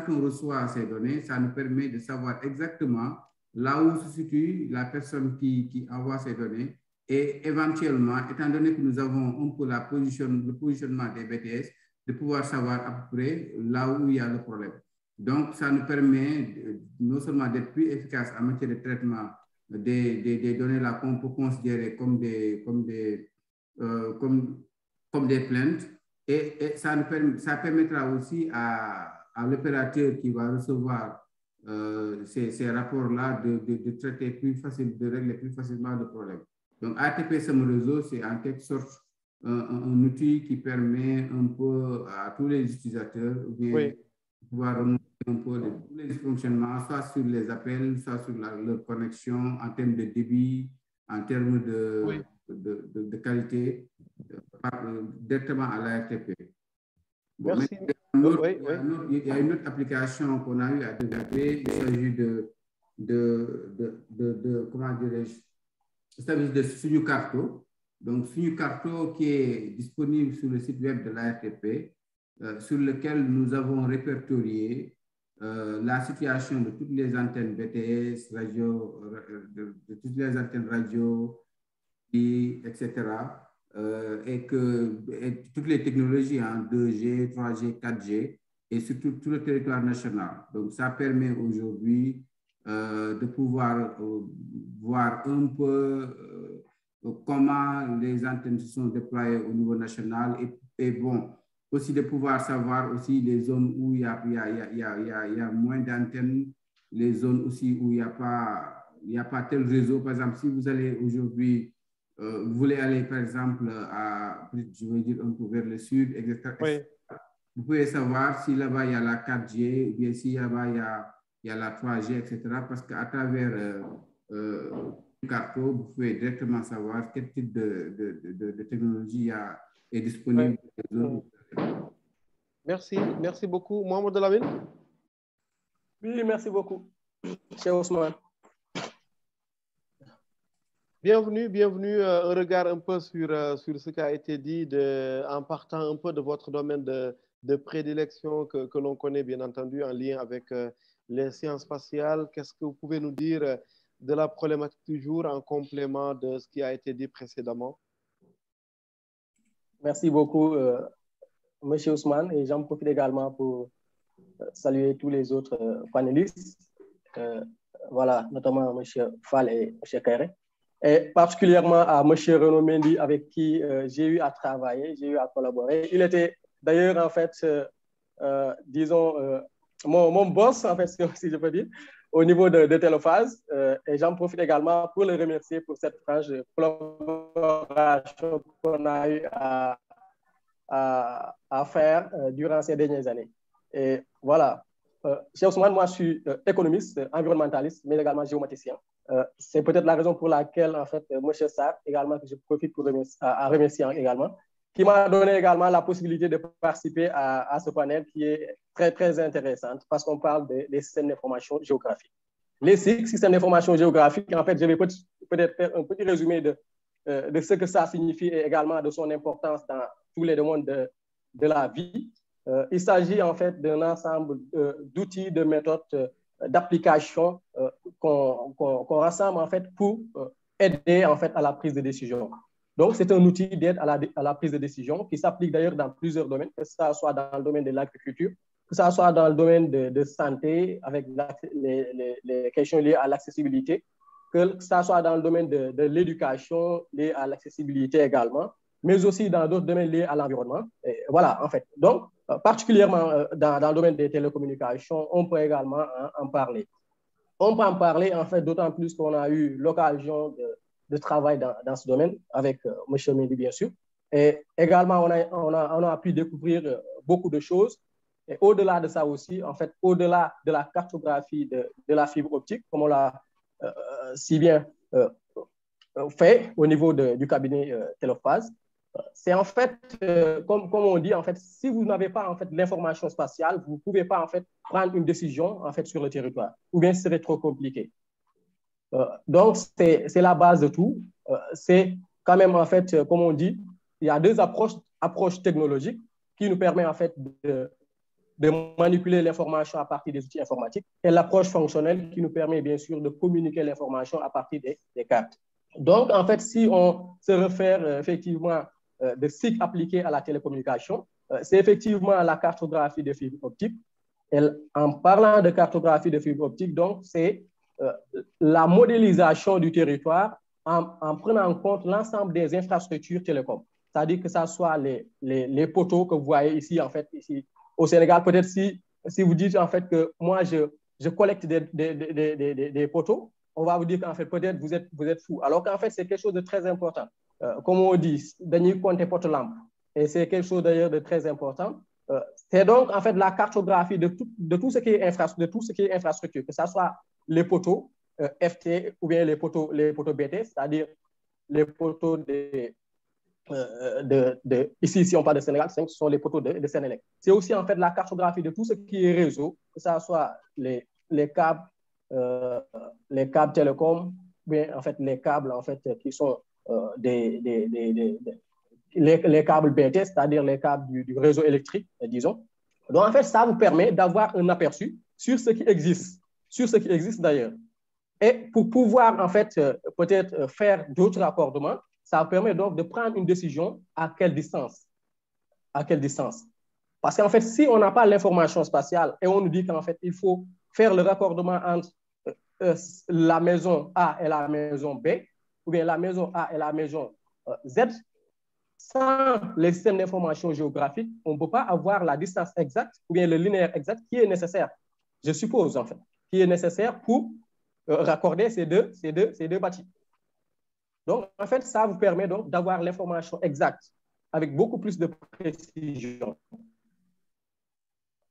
on reçoit ces données, ça nous permet de savoir exactement là où se situe la personne qui envoie ces données. Et éventuellement, étant donné que nous avons un peu le positionnement des BTS, de pouvoir savoir à peu près là où il y a le problème. Donc, ça nous permet non seulement d'être plus efficace en matière de traitement des données là qu'on peut considérer comme des plaintes, et ça permettra aussi à l'opérateur qui va recevoir ces rapports-là de traiter plus facilement, de régler plus facilement le problème. Donc, ARTP Sama Réseau, c'est en quelque sorte un outil qui permet un peu à tous les utilisateurs de pouvoir remonter un peu tous les dysfonctionnements, soit sur les appels, soit sur leur connexion, en termes de débit, en termes de qualité, directement à l'ARTP. Bon, merci. Il y a une autre application qu'on a eu à développer. Il s'agit comment dirais-je, il s'agit de Sunucarto. Donc, Sunucarto qui est disponible sur le site web de l'ARTP, sur lequel nous avons répertorié la situation de toutes les antennes BTS, radio, de toutes les antennes radio, etc. Et toutes les technologies, 2G, 3G, 4G, et surtout tout le territoire national. Donc, ça permet aujourd'hui de pouvoir voir un peu comment les antennes se sont déployées au niveau national et bon, aussi de pouvoir savoir aussi les zones où il y a moins d'antennes les zones aussi où il n'y a pas tel réseau. Par exemple, si vous allez aujourd'hui, vous voulez aller par exemple je veux dire un peu vers le sud, etc. Oui. Vous pouvez savoir si là-bas il y a la 4G ou bien si là-bas il y a la 3G, etc. Parce qu'à travers le carton, vous pouvez directement savoir quel type de technologie est disponible. Oui. Merci beaucoup. Mohamed Lamine? Oui, merci beaucoup, Cheikh Ousmane. Bienvenue. Un regard un peu sur ce qui a été dit en partant un peu de votre domaine de prédilection que l'on connaît bien entendu en lien avec les sciences spatiales. Qu'est-ce que vous pouvez nous dire de la problématique du jour en complément de ce qui a été dit précédemment? Merci beaucoup, M. Ousmane, et j'en profite également pour saluer tous les autres panélistes, voilà, notamment M. Fall et M. Kairé, et particulièrement à M. Renaud Mendy, avec qui j'ai eu à travailler, j'ai eu à collaborer. Il était d'ailleurs, en fait, disons, mon boss, en fait, si je peux dire, au niveau de Téléphase, et j'en profite également pour le remercier pour cette franche collaboration qu'on a eu à faire durant ces dernières années. Et voilà, Cheikh Ousmane, moi je suis économiste, environnementaliste, mais également géomaticien. C'est peut-être la raison pour laquelle, en fait, M. Sarr, également, que je profite pour remercier également, qui m'a donné également la possibilité de participer à ce panel qui est très, très intéressant parce qu'on parle des systèmes d'information géographique. Les systèmes d'information géographique, en fait, je vais peut-être faire un petit résumé de ce que ça signifie et également de son importance dans tous les domaines de la vie. Il s'agit en fait d'un ensemble d'outils, de méthodes, d'applications qu'on rassemble en fait pour aider en fait à la prise de décision. Donc, c'est un outil d'aide à la prise de décision qui s'applique d'ailleurs dans plusieurs domaines, que ce soit dans le domaine de l'agriculture, que ce soit dans le domaine de santé, avec les questions liées à l'accessibilité, que ce soit dans le domaine de l'éducation, lié à l'accessibilité également, mais aussi dans d'autres domaines liés à l'environnement. Voilà, en fait. Donc, particulièrement dans le domaine des télécommunications, on peut également en parler. On peut en parler, en fait, d'autant plus qu'on a eu l'occasion de travailler dans ce domaine avec M. Mendy, bien sûr. Et également, on a pu découvrir beaucoup de choses. Et au-delà de ça aussi, en fait, au-delà de la cartographie de la fibre optique, comme on l'a si bien fait au niveau du cabinet Téléphase, c'est en fait, comme on dit, en fait, si vous n'avez pas en fait l'information spatiale, vous ne pouvez pas en fait prendre une décision en fait sur le territoire, ou bien ce serait trop compliqué. Donc, c'est la base de tout. C'est quand même, en fait, comme on dit, il y a deux approches technologiques qui nous permettent, en fait, de manipuler l'information à partir des outils informatiques et l'approche fonctionnelle qui nous permet, bien sûr, de communiquer l'information à partir des cartes. Donc, en fait, si on se réfère effectivement de cycles appliqués à la télécommunication, c'est effectivement la cartographie de fibre optique. Et en parlant de cartographie de fibre optique, donc, c'est la modélisation du territoire en prenant en compte l'ensemble des infrastructures télécom. C'est-à-dire que ce soit les poteaux que vous voyez ici, en fait, ici au Sénégal. Peut-être si vous dites, en fait, que moi, je collecte des poteaux, on va vous dire qu'en fait, peut-être vous êtes fou. Alors qu'en fait, c'est quelque chose de très important. Comme on dit, d'ailleurs, compter porte-lampe. Et c'est quelque chose d'ailleurs de très important. C'est donc, en fait, la cartographie de tout ce qui est infrastructure, que ce soit les poteaux FT ou bien les poteaux BT, c'est-à-dire les poteaux ici, si on parle de Sénégal, ce sont les poteaux de Sénélec. C'est aussi en fait la cartographie de tout ce qui est réseau, que ce soit les câbles télécom, bien en fait les câbles en fait qui sont les câbles BT, c'est-à-dire les câbles du réseau électrique, disons. Donc en fait, ça vous permet d'avoir un aperçu sur ce qui existe d'ailleurs. Et pour pouvoir en fait peut-être faire d'autres raccordements, ça permet donc de prendre une décision à quelle distance. Parce qu'en fait, si on n'a pas l'information spatiale et on nous dit qu'en fait, il faut faire le raccordement entre la maison A et la maison B, ou bien la maison A et la maison Z, sans les systèmes d'information géographique, on ne peut pas avoir la distance exacte ou bien le linéaire exact qui est nécessaire, je suppose en fait. qui est nécessaire pour raccorder ces deux bâtis. Donc, en fait, ça vous permet donc d'avoir l'information exacte avec beaucoup plus de précision.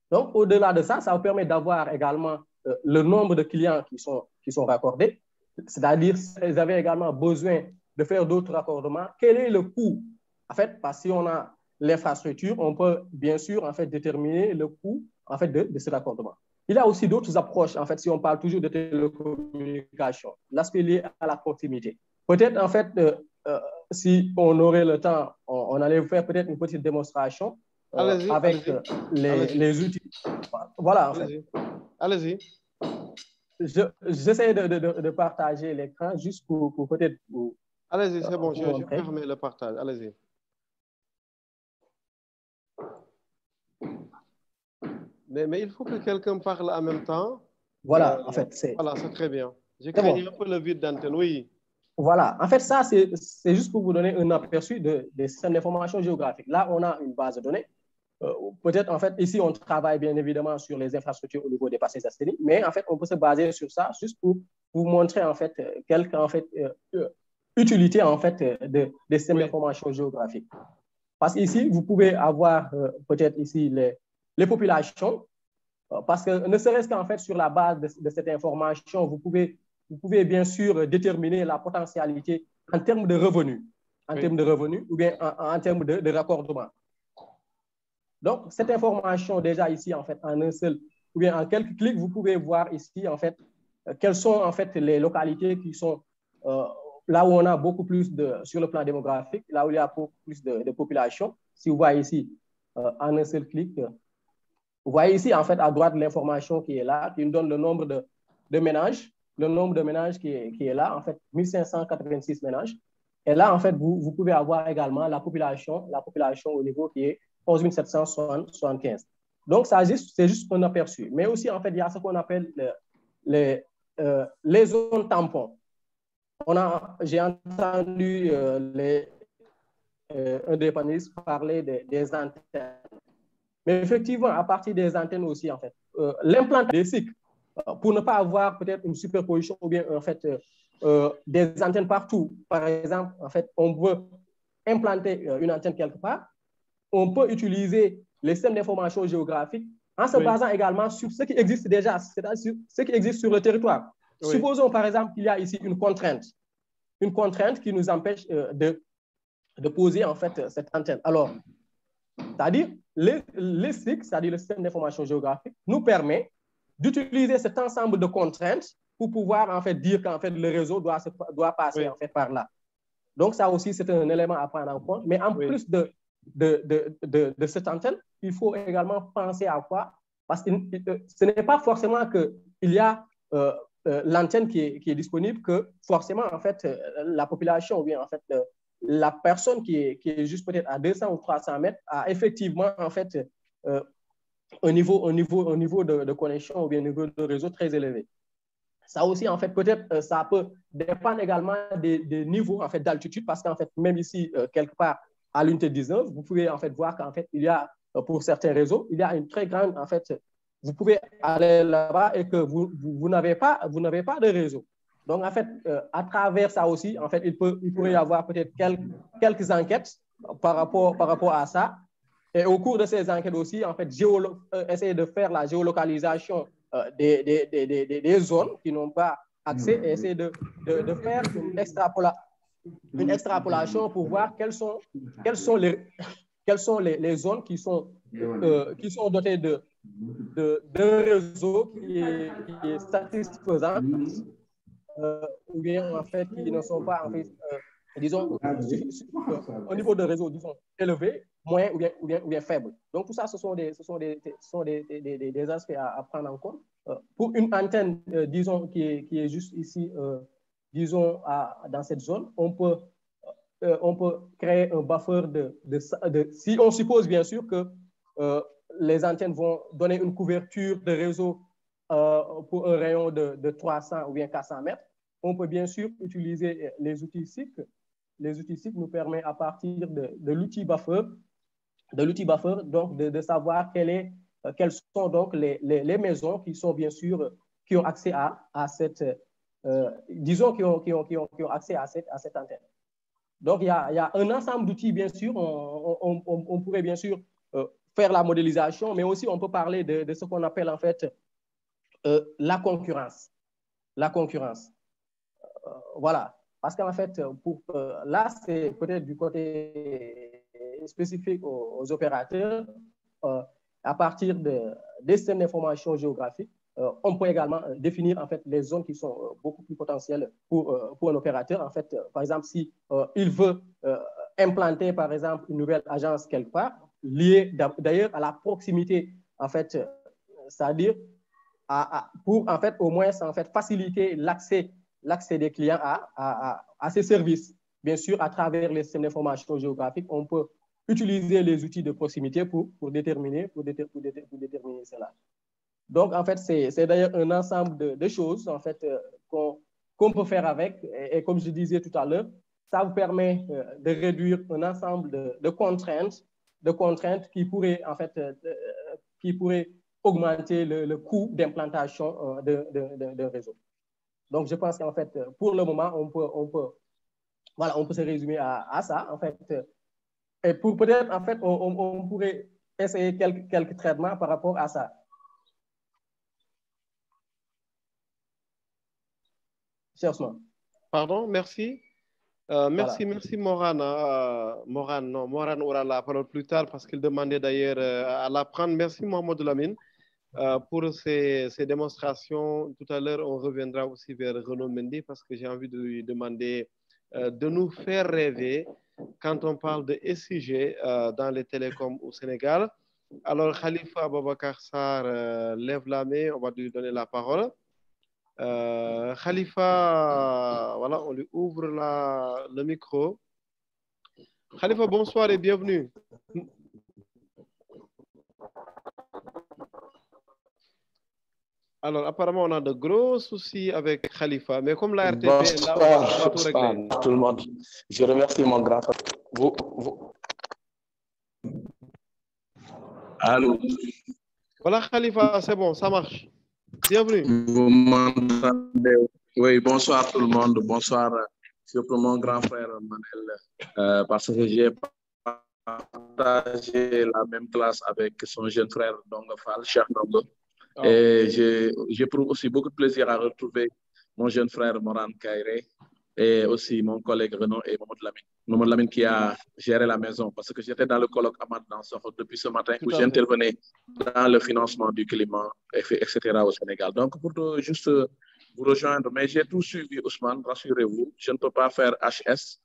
Donc, au-delà de ça, ça vous permet d'avoir également le nombre de clients qui sont raccordés, c'est-à-dire si vous avez également besoin de faire d'autres raccordements, quel est le coût? En fait, parce que si on a l'infrastructure, on peut bien sûr en fait déterminer le coût en fait de ce raccordement. Il y a aussi d'autres approches, en fait, si on parle toujours de télécommunication, l'aspect lié à la proximité. Peut-être, en fait, si on aurait le temps, on allait faire peut-être une petite démonstration avec les outils. Voilà, en fait. Allez-y. J'essaie de partager l'écran juste pour peut-être vous. Allez-y, c'est bon, je permets le partage. Allez-y. Mais il faut que quelqu'un parle en même temps. Voilà, en fait, c'est. Voilà, c'est très bien. J'ai créé un peu le vide d'antenne, oui. Voilà, en fait, ça, c'est juste pour vous donner un aperçu des systèmes d'information géographique. Là, on a une base de données. Peut-être, en fait, ici, on travaille bien évidemment sur les infrastructures au niveau des passés satellites, mais en fait, on peut se baser sur ça juste pour vous montrer, en fait, quelques utilités, en fait, des systèmes d'information géographique. Parce qu'ici, vous pouvez avoir peut-être ici les populations, parce que ne serait-ce qu'en fait, sur la base de cette information, vous pouvez bien sûr déterminer la potentialité en termes de revenus, ou bien en termes de raccordement. Donc, cette information déjà ici, en fait, en un seul, ou bien en quelques clics, vous pouvez voir ici, en fait, quelles sont en fait les localités qui sont là où on a beaucoup plus sur le plan démographique, là où il y a beaucoup plus de population. Si vous voyez ici, en un seul clic, vous voyez ici, en fait, à droite, l'information qui est là, qui nous donne le nombre de ménages, le nombre de ménages qui est là, en fait, 1586 ménages. Et là, en fait, vous pouvez avoir également la population au niveau qui est 11 775. Donc, c'est juste un aperçu. Mais aussi, en fait, il y a ce qu'on appelle les zones tampons. J'ai entendu un des panélistes parler des antennes. Mais effectivement, à partir des antennes aussi, en fait, l'implantation des cycles, pour ne pas avoir peut-être une superposition ou bien, en fait, des antennes partout. Par exemple, en fait, on veut implanter une antenne quelque part, on peut utiliser les systèmes d'information géographique en se basant également sur ce qui existe déjà, c'est-à-dire ce qui existe sur le territoire. Oui. Supposons, par exemple, qu'il y a ici une contrainte qui nous empêche de poser, en fait, cette antenne. Alors, c'est-à-dire, les SIC, c'est-à-dire le système d'information géographique, nous permet d'utiliser cet ensemble de contraintes pour pouvoir, en fait, dire qu'en fait, le réseau doit passer, en fait, par là. Donc, ça aussi, c'est un élément à prendre en compte. Mais en plus de cette antenne, il faut également penser à quoi? Parce que ce n'est pas forcément qu'il y a l'antenne qui est disponible, que forcément, en fait, la population ou bien, en fait, la personne qui est juste peut-être à 200 ou 300 mètres a effectivement, en fait, un niveau de connexion ou bien un niveau de réseau très élevé. Ça aussi, en fait, peut-être, ça peut dépendre également des niveaux, en fait, d'altitude, parce qu'en fait, même ici, quelque part, à l'unité 19, vous pouvez, en fait, voir qu'en fait, il y a, pour certains réseaux, il y a une très grande, en fait, vous pouvez aller là-bas et que vous n'avez pas de réseau. Donc, en fait, à travers ça aussi, en fait, il pourrait y avoir peut-être quelques enquêtes par rapport à ça. Et au cours de ces enquêtes aussi, en fait, essayer de faire la géolocalisation des zones qui n'ont pas accès et essayer de faire une extrapolation pour voir quelles sont les zones qui sont dotées d'un réseau qui est satisfaisant, ou bien en fait qui ne sont pas, en fait, disons, au niveau de réseau, disons, élevé, moyen ou bien faible. Donc tout ça, ce sont des aspects à prendre en compte. Pour une antenne, disons, qui est juste ici, disons, dans cette zone, on peut créer un buffer si on suppose bien sûr que les antennes vont donner une couverture de réseau pour un rayon de 300 ou bien 400 mètres, on peut bien sûr utiliser les outils SIC. Les outils SIC nous permettent à partir de l'outil buffer, donc de savoir quelles sont donc les maisons qui sont bien sûr qui ont accès à cette, disons, qui ont accès à cette antenne. Donc, il y a un ensemble d'outils, bien sûr. On pourrait, bien sûr, faire la modélisation, mais aussi on peut parler de ce qu'on appelle, en fait, la concurrence. La concurrence. Voilà. Parce qu'en fait, là, c'est peut-être du côté spécifique aux opérateurs. À partir des systèmes d'information géographique, on peut également définir en fait les zones qui sont beaucoup plus potentielles pour un opérateur. En fait, par exemple, si il veut implanter, par exemple, une nouvelle agence quelque part, liée d'ailleurs à la proximité, en fait, c'est-à-dire pour en fait au moins en fait faciliter l'accès des clients à ces services. Bien sûr, à travers les systèmes d'information géographique, on peut utiliser les outils de proximité pour déterminer cela. Donc, en fait, c'est d'ailleurs un ensemble de choses en fait, qu'on peut faire avec. Et comme je disais tout à l'heure, ça vous permet de réduire un ensemble de contraintes qui pourraient, en fait, augmenter le coût d'implantation d'un réseau. Donc, je pense qu'en fait, pour le moment, on peut se résumer à ça, en fait. Et pour peut-être, en fait, on pourrait essayer quelques traitements par rapport à ça. Cher Ousmane. Pardon, merci. Merci, Voilà. merci Morane. Morane aura la parole plus tard parce qu'il demandait d'ailleurs à l'apprendre. Merci Mohamed Lamine pour ces démonstrations. Tout à l'heure, on reviendra aussi vers Renaud Mendy parce que j'ai envie de lui demander de nous faire rêver quand on parle de SIG dans les télécoms au Sénégal. Alors, Khalifa Aboubacar Sarr lève la main, on va lui donner la parole. Khalifa, voilà, on lui ouvre le micro. Khalifa, bonsoir et bienvenue. Alors, apparemment, on a de gros soucis avec Khalifa, mais comme la RTP est là, on va tout régler. Tout le monde. Je remercie mon grand frère. Allô? Voilà, Khalifa, c'est bon, ça marche. Bienvenue. Vous m'entendez? Oui, bonsoir tout le monde. Bonsoir, surtout mon grand frère Manel, parce que j'ai partagé la même classe avec son jeune frère Dongo Fall, Cheikh Dongo. Oh. Et j'éprouve aussi beaucoup de plaisir à retrouver mon jeune frère Moran Kairé et aussi mon collègue Renaud et Mohamed Lamine. Mohamed Lamine qui a géré la maison parce que j'étais dans le colloque Amad Dansokho depuis ce matin où j'intervenais dans le financement du climat, etc. au Sénégal. Donc, pour juste vous rejoindre, mais j'ai tout suivi, Ousmane, rassurez-vous, je ne peux pas faire HS.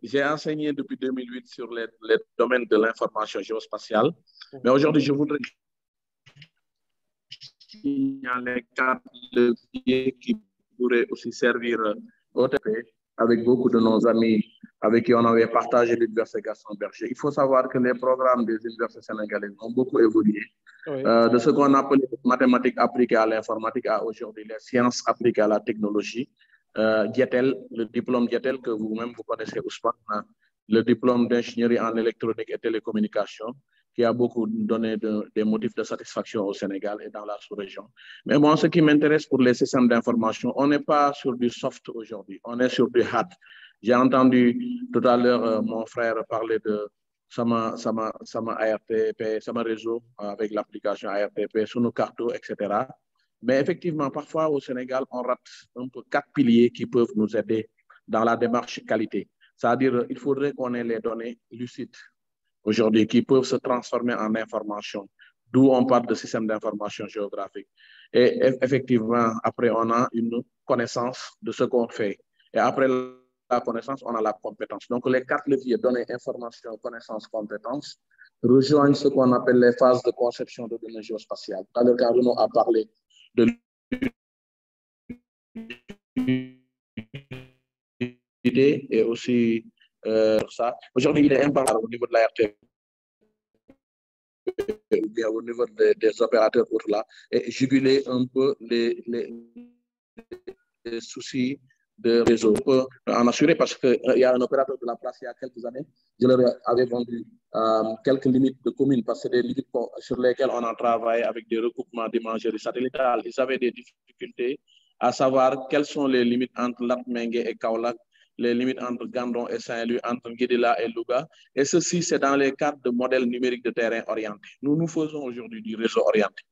J'ai enseigné depuis 2008 sur les domaines de l'information géospatiale, mais aujourd'hui, je voudrais signaler 4 leviers qui pourraient aussi servir au TP avec beaucoup de nos amis avec qui on avait partagé l'université Gaston Berger. Il faut savoir que les programmes des universités sénégalaises ont beaucoup évolué. Oui. De ce qu'on appelle les mathématiques appliquées à l'informatique à aujourd'hui les sciences appliquées à la technologie. Dietel, le diplôme Dietel que vous-même vous connaissez, Ousmane, le diplôme d'ingénierie en électronique et télécommunications, qui a beaucoup donné des motifs de satisfaction au Sénégal et dans la sous-région. Mais moi, ce qui m'intéresse pour les systèmes d'information, on n'est pas sur du soft aujourd'hui, on est sur du hard. J'ai entendu tout à l'heure mon frère parler de Sama ARTP, Sama réseau avec l'application ARTP, sur nos cartes, etc. Mais effectivement, parfois au Sénégal, on rate un peu 4 piliers qui peuvent nous aider dans la démarche qualité. C'est-à-dire qu'il faudrait qu'on ait les données lucides aujourd'hui qui peuvent se transformer en information, d'où on parle de système d'information géographique. Et effectivement, après, on a une connaissance de ce qu'on fait. Et après la connaissance, on a la compétence. Donc, les 4 leviers, données, information, connaissance, compétence, rejoignent ce qu'on appelle les phases de conception de données géospatiales. Tout à l'heure, quand Renaud a parlé de l'idée et aussi ça. Aujourd'hui, il est important au niveau de la RTP ou bien au niveau des opérateurs pour là et juguler un peu les soucis de réseau. On peut en assurer parce qu'il y a un opérateur de la place il y a quelques années, je leur avais vendu quelques limites de communes parce que c'est des limites sur lesquelles on a travaillé avec des recoupements d'imagerie satellitale. Ils avaient des difficultés à savoir quelles sont les limites entre Latmingué et Kaolack, les limites entre Gandon et Saint-Louis, entre Guédila et Louga. Et ceci, c'est dans les cadres de modèles numériques de terrain orientés. Nous faisons aujourd'hui du réseau orienté.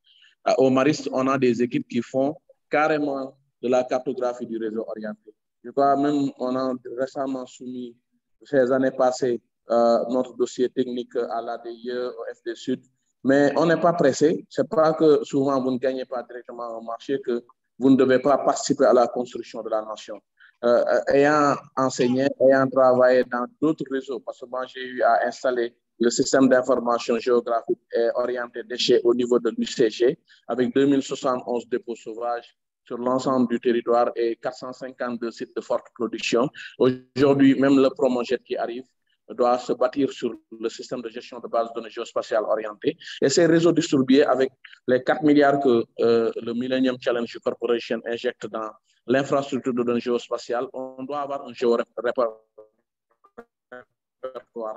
Au Mariste, on a des équipes qui font carrément de la cartographie du réseau orienté. Je crois même on a récemment soumis, ces années passées, notre dossier technique à l'ADIE, au FD Sud. Mais on n'est pas pressé. Ce n'est pas que souvent vous ne gagnez pas directement un marché que vous ne devez pas participer à la construction de la nation. Ayant enseigné, ayant travaillé dans d'autres réseaux, parce que moi j'ai eu à installer le système d'information géographique et orienté déchets au niveau de l'UCG avec 2071 dépôts sauvages sur l'ensemble du territoire et 452 sites de forte production. Aujourd'hui, même le Promojet qui arrive doit se bâtir sur le système de gestion de base de données géospatiales orientées. Et ces réseaux distribués avec les 4 milliards que le Millennium Challenge Corporation injecte dans l'infrastructure de données géospatiales, on doit avoir un géorépertoire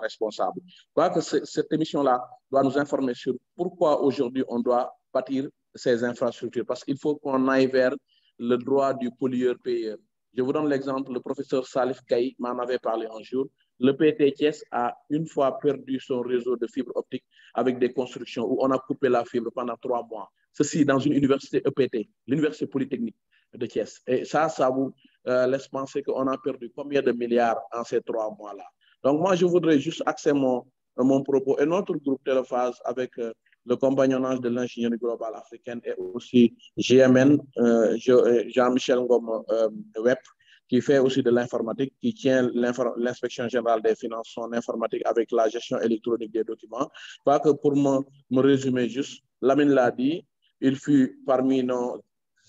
responsable. Je crois que cette émission-là doit nous informer sur pourquoi aujourd'hui on doit bâtir ces infrastructures, parce qu'il faut qu'on aille vers le droit du pollueur-payeur. Je vous donne l'exemple, le professeur Salif Kaï m'en avait parlé un jour. Le PTTS a une fois perdu son réseau de fibre optique avec des constructions où on a coupé la fibre pendant 3 mois. Ceci dans une université EPT, l'université polytechnique de Thiès. Et ça vous laisse penser qu'on a perdu combien de milliards en ces 3 mois-là. Donc moi, je voudrais juste axer mon propos et notre groupe Téléphase avec le compagnonnage de l'ingénierie globale africaine et aussi GMN, Jean-Michel Ngom Web, qui fait aussi de l'informatique, qui tient l'inspection générale des finances, son informatique avec la gestion électronique des documents. Pas que pour me résumer juste, Lamine l'a dit, il fut parmi nos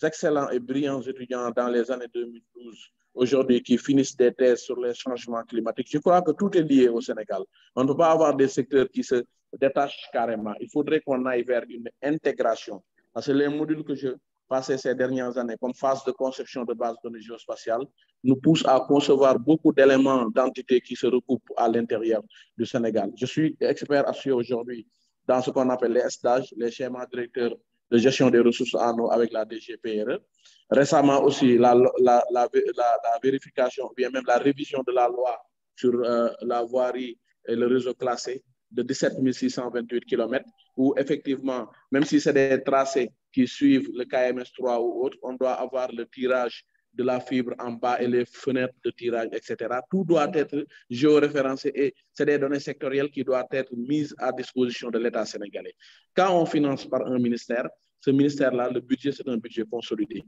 excellents et brillants étudiants dans les années 2012, aujourd'hui qui finissent des thèses sur les changements climatiques. Je crois que tout est lié au Sénégal. On ne peut pas avoir des secteurs qui se détachent carrément. Il faudrait qu'on aille vers une intégration. Parce que les modules que je passais ces dernières années comme phase de conception de base de données géospatiales nous poussent à concevoir beaucoup d'éléments d'entités qui se recoupent à l'intérieur du Sénégal. Je suis expert associé aujourd'hui dans ce qu'on appelle les SDAG, les schémas directeurs de gestion des ressources en eau avec la DGPRE. Récemment aussi, la vérification, ou bien même la révision de la loi sur la voirie et le réseau classé de 17 628 km, où effectivement, même si c'est des tracés qui suivent le KMS 3 ou autre, on doit avoir le tirage de la fibre en bas et les fenêtres de tirage, etc. Tout doit être géoréférencé et c'est des données sectorielles qui doivent être mises à disposition de l'État sénégalais. Quand on finance par un ministère, ce ministère-là, le budget, c'est un budget consolidé.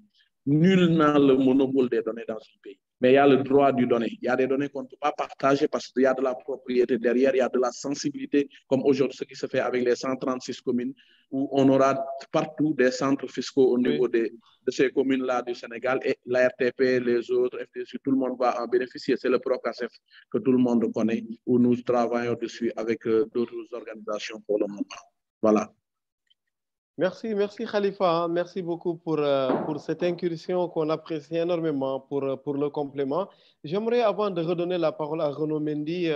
Nul n'a le monopole des données dans un pays. Mais il y a le droit du donné. Il y a des données qu'on ne peut pas partager parce qu'il y a de la propriété derrière, il y a de la sensibilité, comme aujourd'hui ce qui se fait avec les 136 communes, où on aura partout des centres fiscaux au niveau de ces communes-là du Sénégal et la RTP, les autres, FTC, tout le monde va en bénéficier. C'est le PROCASEF que tout le monde connaît, où nous travaillons dessus avec d'autres organisations pour le moment. Voilà. Merci Khalifa. Merci beaucoup pour cette incursion qu'on apprécie énormément pour le complément. J'aimerais, avant de redonner la parole à Renaud Mendy,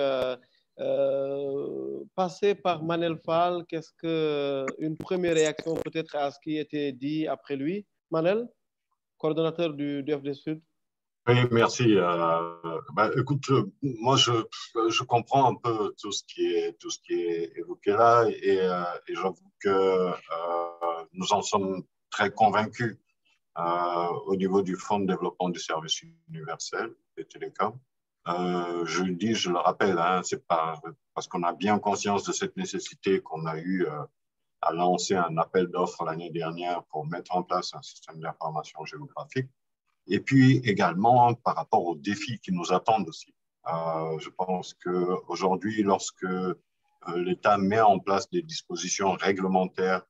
passer par Manel Fall. Qu'est-ce une première réaction peut-être à ce qui était dit après lui? Manel, coordonnateur du FD Sud. Oui, merci. Écoute, moi je comprends un peu tout ce qui est évoqué là et j'avoue que nous en sommes très convaincus au niveau du Fonds de développement du service universel des télécoms. Je le dis, je le rappelle, hein, c'est pas parce qu'on a bien conscience de cette nécessité qu'on a eu à lancer un appel d'offres l'année dernière pour mettre en place un système d'information géographique. Et puis également par rapport aux défis qui nous attendent aussi. Je pense qu'aujourd'hui, lorsque l'État met en place des dispositions réglementaires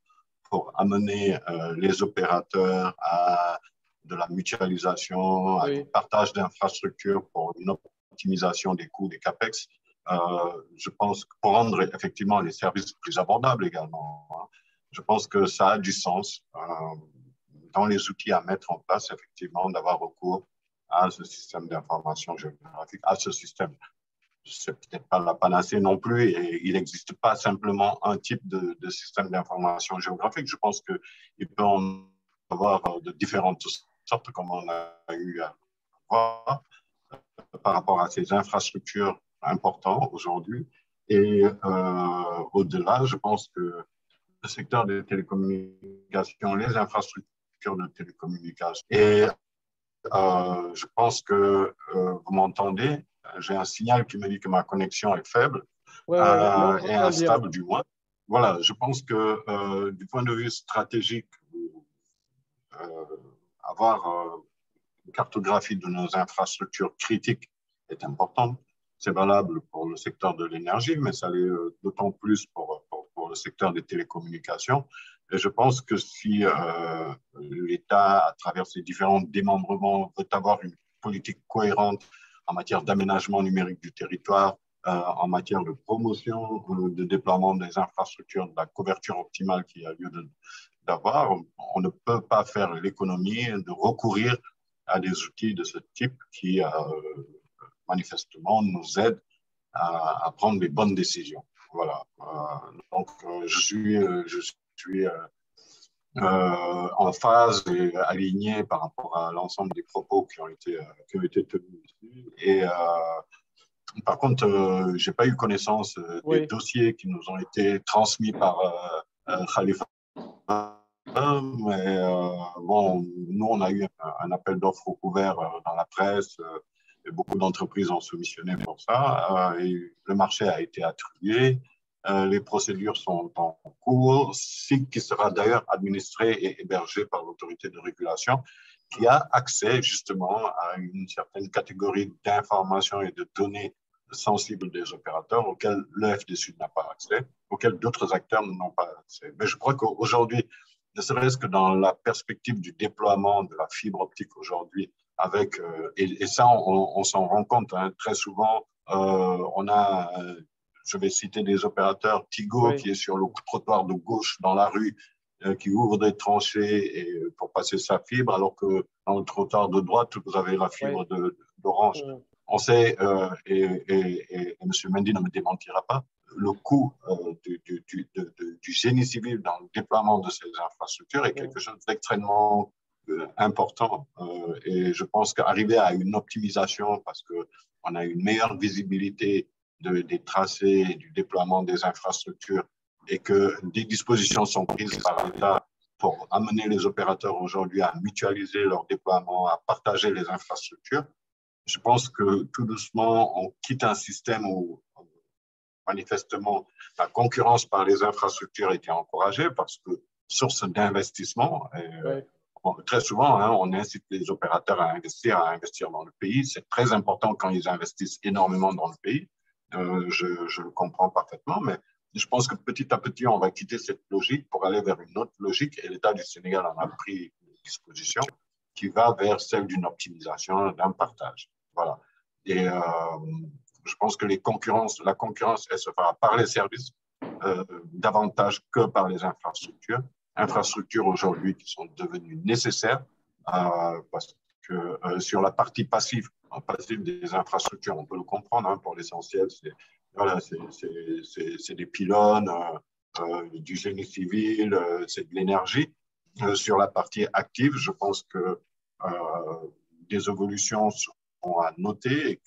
pour amener les opérateurs à de la mutualisation, à du partage d'infrastructures pour une optimisation des coûts des CAPEX, je pense que pour rendre effectivement les services plus abordables également, hein, je pense que ça a du sens dans les outils à mettre en place, effectivement, d'avoir recours à ce système d'information géographique, à ce système. C'est peut-être pas la panacée non plus, et il n'existe pas simplement un type de système d'information géographique. Je pense qu'il peut en avoir de différentes sortes, comme on a eu à voir, par rapport à ces infrastructures importantes aujourd'hui. Et au-delà, je pense que le secteur des télécommunications, les infrastructures de télécommunications, et je pense que vous m'entendez. J'ai un signal qui me dit que ma connexion est faible et instable du moins. Voilà, je pense que du point de vue stratégique, avoir une cartographie de nos infrastructures critiques est importante. C'est valable pour le secteur de l'énergie, mais ça l'est d'autant plus pour le secteur des télécommunications. Et je pense que si l'État, à travers ses différents démembrements, veut avoir une politique cohérente en matière d'aménagement numérique du territoire, en matière de promotion, de déploiement des infrastructures, de la couverture optimale qui a lieu d'avoir, on ne peut pas faire l'économie de recourir à des outils de ce type qui, manifestement, nous aident à prendre les bonnes décisions. Voilà. Donc, je suis en phase et aligné par rapport à l'ensemble des propos qui ont été tenus ici. Et par contre, je n'ai pas eu connaissance des dossiers qui nous ont été transmis par Khalifa. Mais bon, nous, on a eu un appel d'offres recouvert dans la presse et beaucoup d'entreprises ont soumissionné pour ça. Et le marché a été attribué. Les procédures sont en cours, SIC qui sera d'ailleurs administré et hébergé par l'autorité de régulation, qui a accès justement à une certaine catégorie d'informations et de données sensibles des opérateurs auxquelles le FDSUD n'a pas accès, auxquelles d'autres acteurs n'ont pas accès. Mais je crois qu'aujourd'hui, ne serait-ce que dans la perspective du déploiement de la fibre optique aujourd'hui, avec, et ça, on s'en rend compte hein, très souvent, on a... je vais citer des opérateurs, Tigo, qui est sur le trottoir de gauche dans la rue, qui ouvre des tranchées pour passer sa fibre, alors que dans le trottoir de droite, vous avez la fibre d'Orange. On sait, et M. Mendy ne me démentira pas, le coût du génie civil dans le déploiement de ces infrastructures est quelque chose d'extrêmement important. Et je pense qu'arriver à une optimisation, parce qu'on a une meilleure visibilité des tracés et du déploiement des infrastructures et que des dispositions sont prises par l'État pour amener les opérateurs aujourd'hui à mutualiser leur déploiement, à partager les infrastructures. Je pense que tout doucement, on quitte un système où manifestement la concurrence par les infrastructures était encouragée parce que source d'investissement, très souvent, hein, on incite les opérateurs à investir dans le pays. C'est très important quand ils investissent énormément dans le pays. Je le comprends parfaitement, mais je pense que petit à petit, on va quitter cette logique pour aller vers une autre logique et l'État du Sénégal en a pris une disposition qui va vers celle d'une optimisation, d'un partage. Voilà. Et je pense que la concurrence, elle se fera par les services davantage que par les infrastructures. Infrastructures aujourd'hui qui sont devenues nécessaires parce que sur la partie passive des infrastructures, on peut le comprendre, hein, pour l'essentiel, c'est des pylônes, du génie civil, c'est de l'énergie. Sur la partie active, je pense que des évolutions sont à noter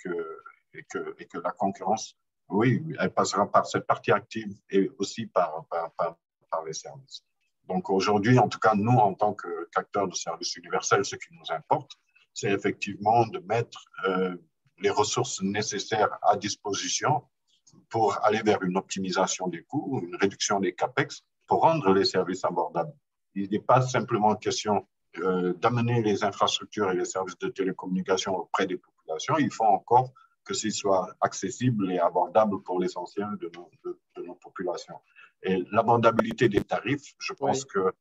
et que la concurrence, oui, elle passera par cette partie active et aussi par les services. Donc aujourd'hui, en tout cas, nous, en tant qu'acteurs de services universels, ce qui nous importe, c'est effectivement de mettre les ressources nécessaires à disposition pour aller vers une optimisation des coûts, une réduction des CAPEX, pour rendre les services abordables. Il n'est pas simplement question d'amener les infrastructures et les services de télécommunication auprès des populations. Il faut encore que ce soit accessible et abordable pour l'essentiel de nos populations. Et l'abordabilité des tarifs, je pense que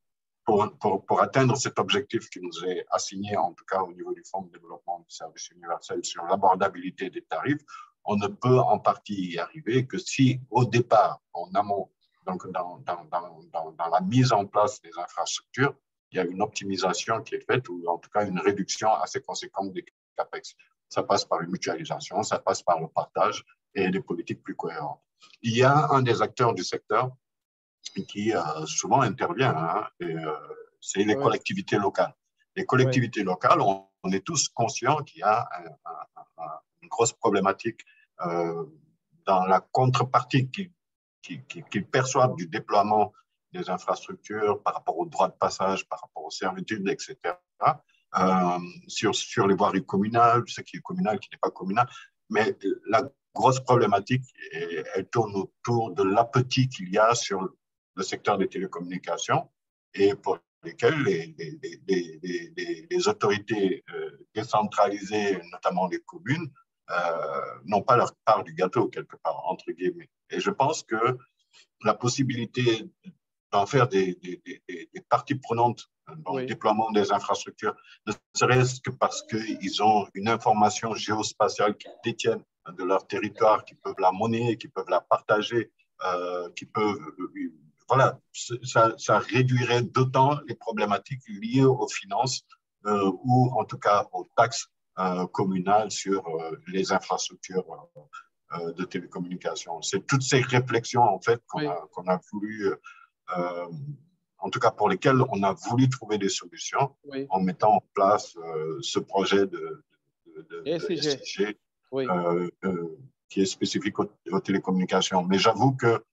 pour atteindre cet objectif qui nous est assigné, en tout cas au niveau du Fonds de développement du service universel sur l'abordabilité des tarifs, on ne peut en partie y arriver que si au départ, en amont, donc dans la mise en place des infrastructures, il y a une optimisation qui est faite ou en tout cas une réduction assez conséquente des CAPEX. Ça passe par une mutualisation, ça passe par le partage et des politiques plus cohérentes. Il y a un des acteurs du secteur qui souvent intervient, hein, c'est les collectivités locales. Les collectivités locales, on est tous conscients qu'il y a une grosse problématique dans la contrepartie qu'ils perçoivent du déploiement des infrastructures par rapport aux droits de passage, par rapport aux servitudes, etc., sur les voiries communales, ce qui est communal, qui n'est pas communal. Mais la grosse problématique, elle tourne autour de l'appétit qu'il y a sur le secteur des télécommunications et pour lesquels les autorités décentralisées, notamment les communes, n'ont pas leur part du gâteau, quelque part, entre guillemets. Et je pense que la possibilité d'en faire des parties prenantes dans le déploiement des infrastructures, ne serait-ce que parce qu'ils ont une information géospatiale qu'ils détiennent de leur territoire, qui peuvent la monnayer, qui peuvent la partager, qui peuvent... Voilà, ça réduirait d'autant les problématiques liées aux finances ou en tout cas aux taxes communales sur les infrastructures de télécommunications. C'est toutes ces réflexions en fait qu'on a voulu, en tout cas pour lesquelles on a voulu trouver des solutions en mettant en place ce projet de SIG qui est spécifique aux télécommunications. Mais j'avoue que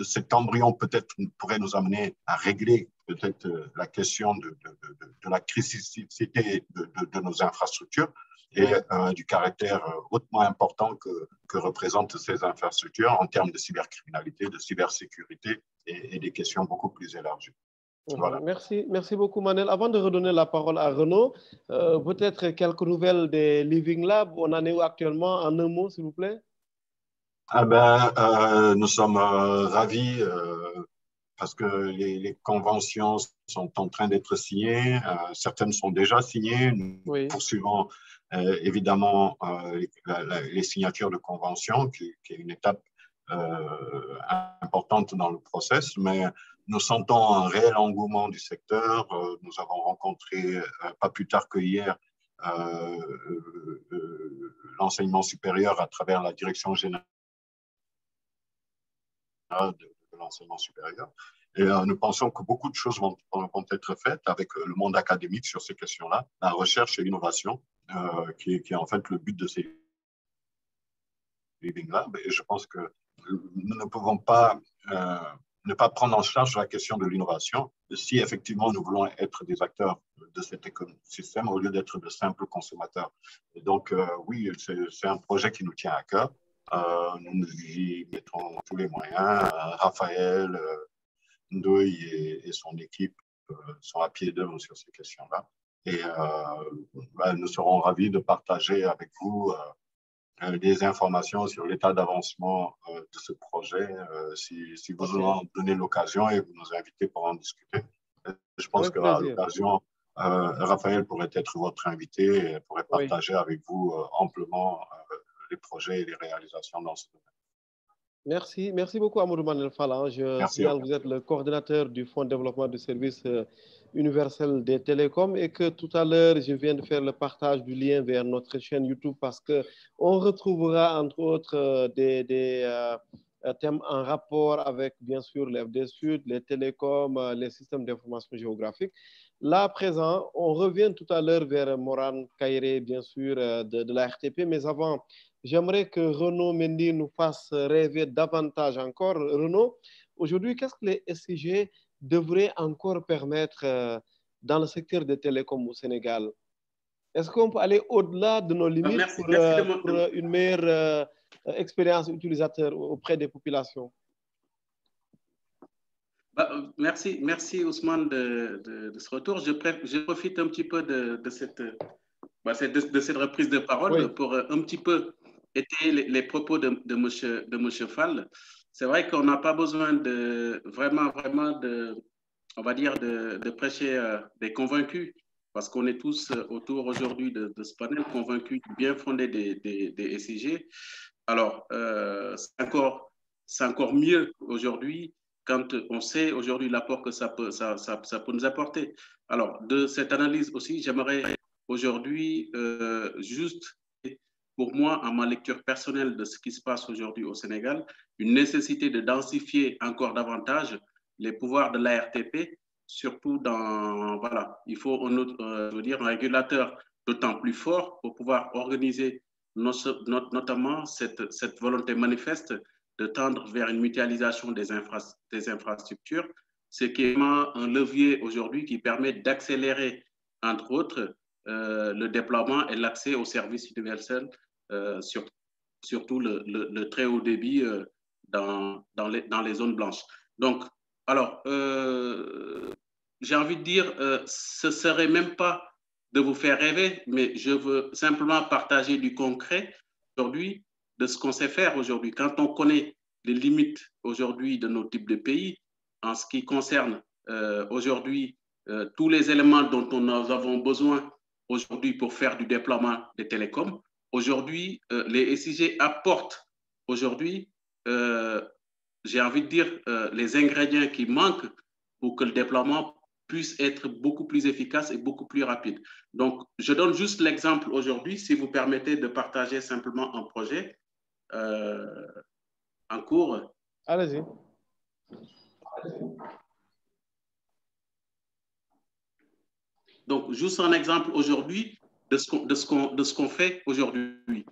cet embryon peut-être pourrait nous amener à régler peut-être la question de la criticité de nos infrastructures et du caractère hautement important que représentent ces infrastructures en termes de cybercriminalité, de cybersécurité et des questions beaucoup plus élargies. Voilà. Merci beaucoup Manel. Avant de redonner la parole à Renaud, peut-être quelques nouvelles des Living Lab. On en est où actuellement? En un mot, s'il vous plaît. Nous sommes ravis parce que les conventions sont en train d'être signées. Certaines sont déjà signées. Nous poursuivons évidemment les signatures de conventions, qui est une étape importante dans le process, mais nous sentons un réel engouement du secteur. Nous avons rencontré, pas plus tard que hier, l'enseignement supérieur à travers la direction générale de l'enseignement supérieur. Et nous pensons que beaucoup de choses vont être faites avec le monde académique sur ces questions-là, la recherche et l'innovation, qui est en fait le but de ces Living Lab. Et je pense que nous ne pouvons pas ne pas prendre en charge la question de l'innovation si effectivement nous voulons être des acteurs de cet écosystème au lieu d'être de simples consommateurs. Et donc, oui, c'est un projet qui nous tient à cœur. Nous y mettrons tous les moyens. Raphaël, Ndoye et son équipe sont à pied d'œuvre sur ces questions-là. Et nous serons ravis de partager avec vous des informations sur l'état d'avancement de ce projet, si vous nous en donnez l'occasion et vous nous invitez pour en discuter. Je pense qu'à l'occasion, Raphaël pourrait être votre invité et pourrait partager avec vous amplement les projets et les réalisations dans ce domaine. Merci beaucoup Amadou Manel Fall. Je signale que vous êtes le coordinateur du Fonds de développement du service universel des télécoms et que tout à l'heure, je viens de faire le partage du lien vers notre chaîne YouTube parce qu'on retrouvera entre autres des thèmes en rapport avec bien sûr l'FD Sud, les télécoms, les systèmes d'information géographique. Là, à présent, on revient tout à l'heure vers Moran Kairé, bien sûr, de la RTP, mais avant, j'aimerais que Renaud Mendy nous fasse rêver davantage encore. Renaud, aujourd'hui, qu'est-ce que les SIG devraient encore permettre dans le secteur des télécoms au Sénégal? Est-ce qu'on peut aller au-delà de nos limites pour une meilleure expérience utilisateur auprès des populations? Merci Ousmane de ce retour. Je profite un petit peu de cette reprise de parole pour un petit peu étayer les propos de monsieur Fall. C'est vrai qu'on n'a pas besoin de on va dire de prêcher des convaincus, parce qu'on est tous autour aujourd'hui de ce panel convaincus du bien fondé des SIG. Alors, c'est encore mieux aujourd'hui quand on sait aujourd'hui l'apport que ça peut nous apporter. Alors, de cette analyse aussi, j'aimerais aujourd'hui juste, pour moi, à ma lecture personnelle de ce qui se passe aujourd'hui au Sénégal, une nécessité de densifier encore davantage les pouvoirs de l'ARTP, surtout dans, voilà, il faut je veux dire, un régulateur d'autant plus fort pour pouvoir organiser notamment cette volonté manifeste de tendre vers une mutualisation des infrastructures, ce qui est un levier aujourd'hui qui permet d'accélérer, entre autres, le déploiement et l'accès aux services universels, surtout le très haut débit dans les zones blanches. Donc, alors, j'ai envie de dire, ce ne serait même pas de vous faire rêver, mais je veux simplement partager du concret aujourd'hui de ce qu'on sait faire aujourd'hui. Quand on connaît les limites aujourd'hui de nos types de pays, en ce qui concerne aujourd'hui tous les éléments dont nous avons besoin aujourd'hui pour faire du déploiement des télécoms, aujourd'hui, les SIG apportent aujourd'hui, j'ai envie de dire, les ingrédients qui manquent pour que le déploiement puisse être beaucoup plus efficace et beaucoup plus rapide. Donc, je donne juste l'exemple aujourd'hui, si vous permettez de partager simplement un projet en cours. Allez-y. Donc, juste un exemple aujourd'hui de ce qu'on fait aujourd'hui.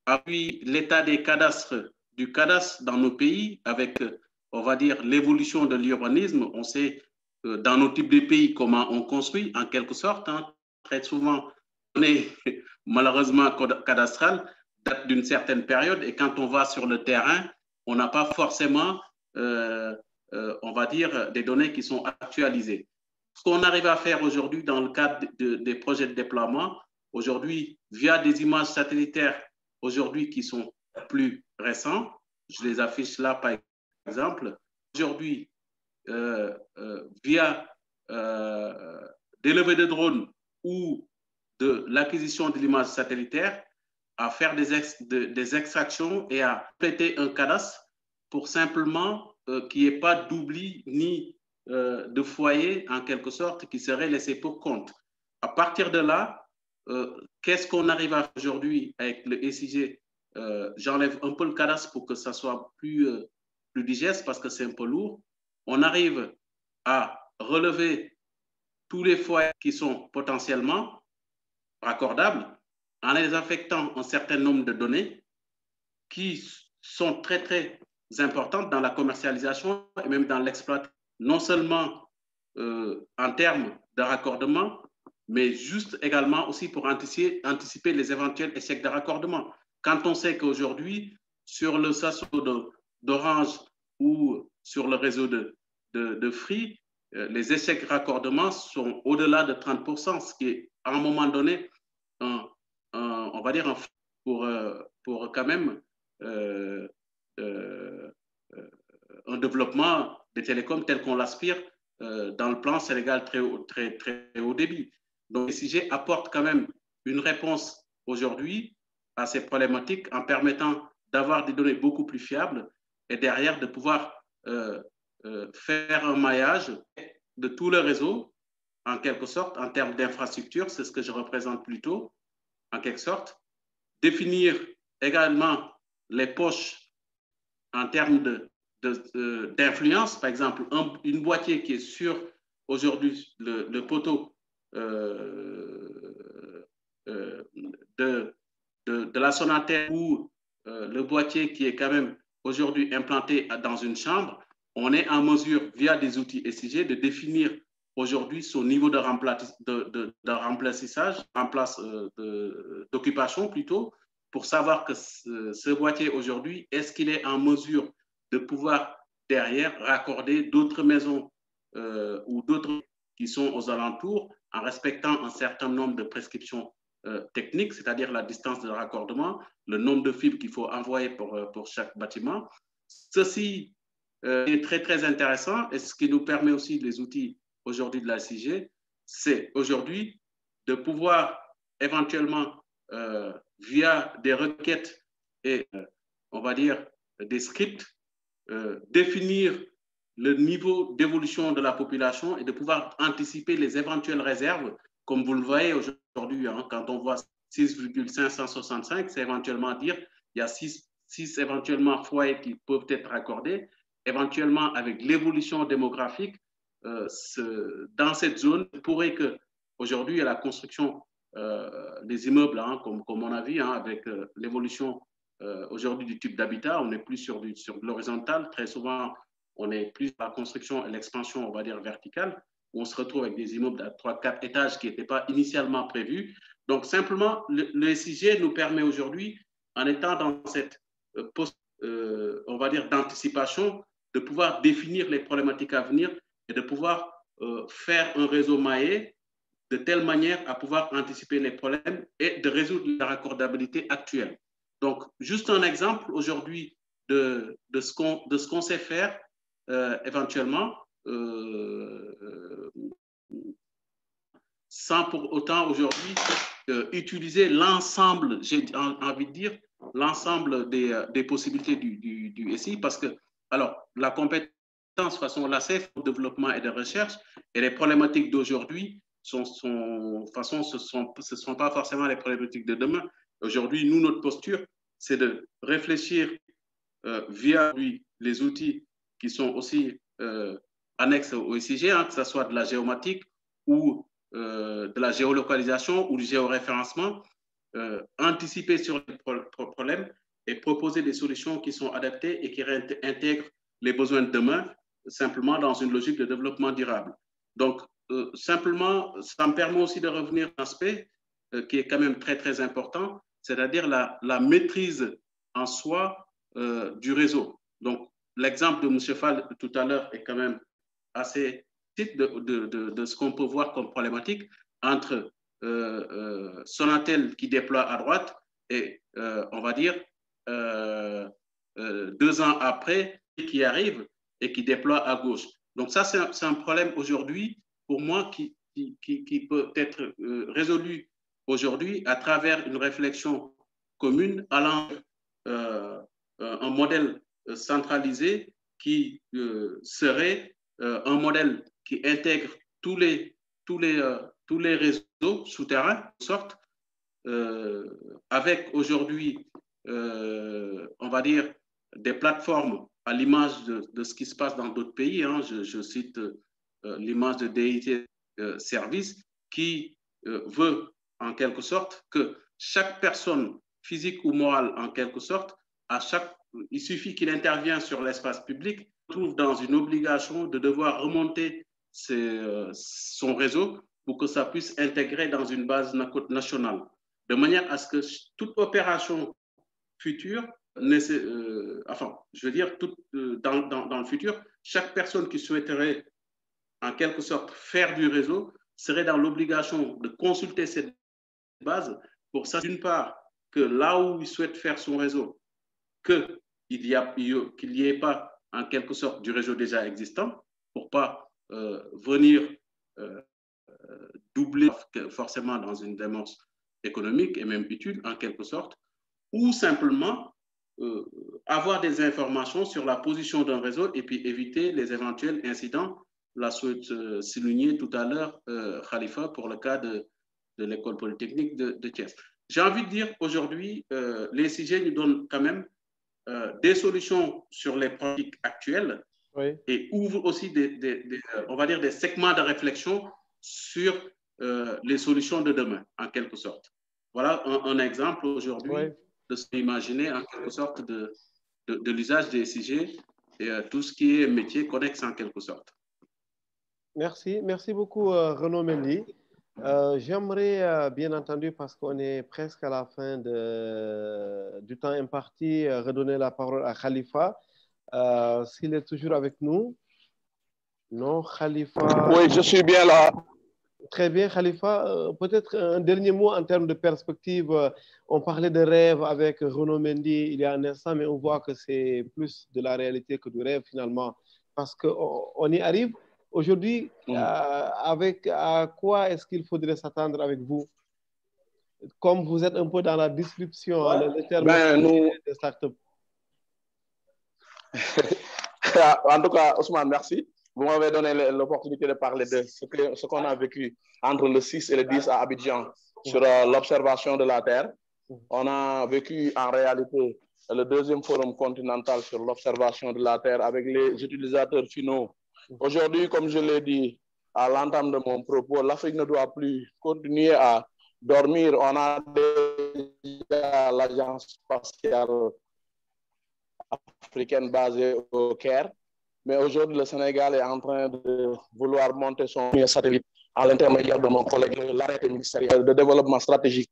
Après l'état des cadastres, du cadastre dans nos pays, avec, on va dire, l'évolution de l'urbanisme, on sait dans nos types de pays comment on construit, en quelque sorte. Hein, très souvent, on est malheureusement cadastral, date d'une certaine période, et quand on va sur le terrain, on n'a pas forcément, on va dire, des données qui sont actualisées. Ce qu'on arrive à faire aujourd'hui dans le cadre des projets de déploiement, aujourd'hui, via des images satellitaires, aujourd'hui qui sont plus récents, je les affiche là par exemple, aujourd'hui, via des levées de drones ou de l'acquisition de l'image satellitaire, à faire des extractions et à compléter un cadastre pour simplement qu'il n'y ait pas d'oubli ni de foyer, en quelque sorte, qui serait laissé pour compte. À partir de là, qu'est-ce qu'on arrive à faire aujourd'hui avec le SIG? J'enlève un peu le cadastre pour que ça soit plus digeste parce que c'est un peu lourd. On arrive à relever tous les foyers qui sont potentiellement raccordables en les affectant un certain nombre de données qui sont très, très importantes dans la commercialisation et même dans l'exploitation, non seulement en termes de raccordement, mais juste également aussi pour anticiper les éventuels échecs de raccordement. Quand on sait qu'aujourd'hui, sur le station d'Orange ou sur le réseau de Free, les échecs de raccordement sont au-delà de 30%, ce qui est à un moment donné, on va dire, pour quand même un développement des télécoms tel qu'on l'aspire dans le plan Sénégal très haut débit. Donc, le SIG apporte quand même une réponse aujourd'hui à ces problématiques en permettant d'avoir des données beaucoup plus fiables et derrière de pouvoir faire un maillage de tout le réseau, en quelque sorte, en termes d'infrastructure, c'est ce que je représente plutôt, en quelque sorte. Définir également les poches en termes d'influence, par exemple, une boîtier qui est sur aujourd'hui le poteau de la Sonatel ou le boîtier qui est quand même aujourd'hui implanté dans une chambre, on est en mesure, via des outils SIG, de définir aujourd'hui son niveau de remplissage, d'occupation plutôt, pour savoir que ce boîtier aujourd'hui, est-ce qu'il est en mesure de pouvoir derrière raccorder d'autres maisons ou d'autres qui sont aux alentours en respectant un certain nombre de prescriptions techniques, c'est-à-dire la distance de raccordement, le nombre de fibres qu'il faut envoyer pour chaque bâtiment. Ceci est très, très intéressant et ce qui nous permet aussi les outils aujourd'hui de la SIG, c'est aujourd'hui de pouvoir éventuellement, via des requêtes et, on va dire, des scripts, définir le niveau d'évolution de la population et de pouvoir anticiper les éventuelles réserves. Comme vous le voyez aujourd'hui, hein, quand on voit 6,565, c'est éventuellement dire il y a 6 éventuellement foyers qui peuvent être accordés. Éventuellement, avec l'évolution démographique, dans cette zone, il pourrait qu'aujourd'hui, il y a la construction des immeubles, hein, comme on a vu, hein, avec l'évolution aujourd'hui du type d'habitat. On n'est plus sur l'horizontal. Très souvent, on est plus sur la construction et l'expansion, on va dire, verticale, où on se retrouve avec des immeubles à 3-4 étages qui n'étaient pas initialement prévus. Donc, simplement, le SIG nous permet aujourd'hui, en étant dans cette on va dire, d'anticipation, de pouvoir définir les problématiques à venir et de pouvoir faire un réseau maillé de telle manière à pouvoir anticiper les problèmes et de résoudre la raccordabilité actuelle. Donc, juste un exemple aujourd'hui de ce qu'on sait faire éventuellement, sans pour autant aujourd'hui utiliser l'ensemble, j'ai envie de dire, l'ensemble des possibilités du SI, parce que, alors, la compétence, de toute façon, la CEF, le développement et de recherche, et les problématiques d'aujourd'hui, ce ne sont pas forcément les problématiques de demain. Aujourd'hui, nous, notre posture, c'est de réfléchir via les outils qui sont aussi annexes au SIG, hein, que ce soit de la géomatique ou de la géolocalisation ou du géoréférencement, anticiper sur les problèmes et proposer des solutions qui sont adaptées et qui intègrent les besoins de demain, simplement dans une logique de développement durable. Donc, simplement, ça me permet aussi de revenir à un aspect qui est quand même très, très important, c'est-à-dire la maîtrise en soi du réseau. Donc, l'exemple de M. Fall tout à l'heure est quand même assez type de ce qu'on peut voir comme problématique entre Sonatel qui déploie à droite et, on va dire, 2 ans après, qui arrive et qui déploie à gauche. Donc ça, c'est un problème aujourd'hui, pour moi, qui peut être résolu aujourd'hui à travers une réflexion commune allant un modèle centralisé qui serait un modèle qui intègre tous les réseaux souterrains, de sorte, avec aujourd'hui, on va dire, des plateformes à l'image de ce qui se passe dans d'autres pays. Hein. Je cite l'image de DIT Service qui veut, en quelque sorte, que chaque personne physique ou morale, en quelque sorte, il suffit qu'il intervienne sur l'espace public, trouve dans une obligation de devoir remonter son réseau pour que ça puisse intégrer dans une base nationale, de manière à ce que toute opération future, enfin, je veux dire, dans le futur, chaque personne qui souhaiterait, en quelque sorte, faire du réseau serait dans l'obligation de consulter cette base pour ça, d'une part, que là où il souhaite faire son réseau, qu'il n'y ait pas, en quelque sorte, du réseau déjà existant, pour ne pas venir doubler forcément dans une démarche économique et même utile, en quelque sorte, ou simplement avoir des informations sur la position d'un réseau et puis éviter les éventuels incidents. La souhaite souligner tout à l'heure Khalifa pour le cas de l'école polytechnique de Thiès. J'ai envie de dire aujourd'hui, les SIG nous donnent quand même des solutions sur les pratiques actuelles, oui, et ouvrent aussi on va dire des segments de réflexion sur les solutions de demain, en quelque sorte. Voilà un exemple aujourd'hui, oui, de ce qu'imaginer en quelque sorte de l'usage des SIG et tout ce qui est métier connexe en quelque sorte. Merci beaucoup Renaud Mendy. J'aimerais bien entendu, parce qu'on est presque à la fin du temps imparti, redonner la parole à Khalifa. S'il est toujours avec nous. Non, Khalifa. Oui, je suis bien là. Très bien, Khalifa. Peut-être un dernier mot en termes de perspective. On parlait de rêve avec Renaud Mendy il y a un instant, mais on voit que c'est plus de la réalité que du rêve finalement, parce qu'on y arrive. Aujourd'hui, à quoi est-ce qu'il faudrait s'attendre avec vous? Comme vous êtes un peu dans la description, le terme de start-up. En tout cas, Ousmane, merci. Vous m'avez donné l'opportunité de parler de ce qu'on a vécu entre le 6 et le 10 à Abidjan sur l'observation de la Terre. On a vécu en réalité le deuxième forum continental sur l'observation de la Terre avec les utilisateurs finaux. Aujourd'hui, comme je l'ai dit à l'entame de mon propos, l'Afrique ne doit plus continuer à dormir. On a déjà l'agence spatiale africaine basée au Caire. Mais aujourd'hui, le Sénégal est en train de vouloir monter son satellite à l'intermédiaire de mon collègue, l'arrêté ministériel de développement stratégique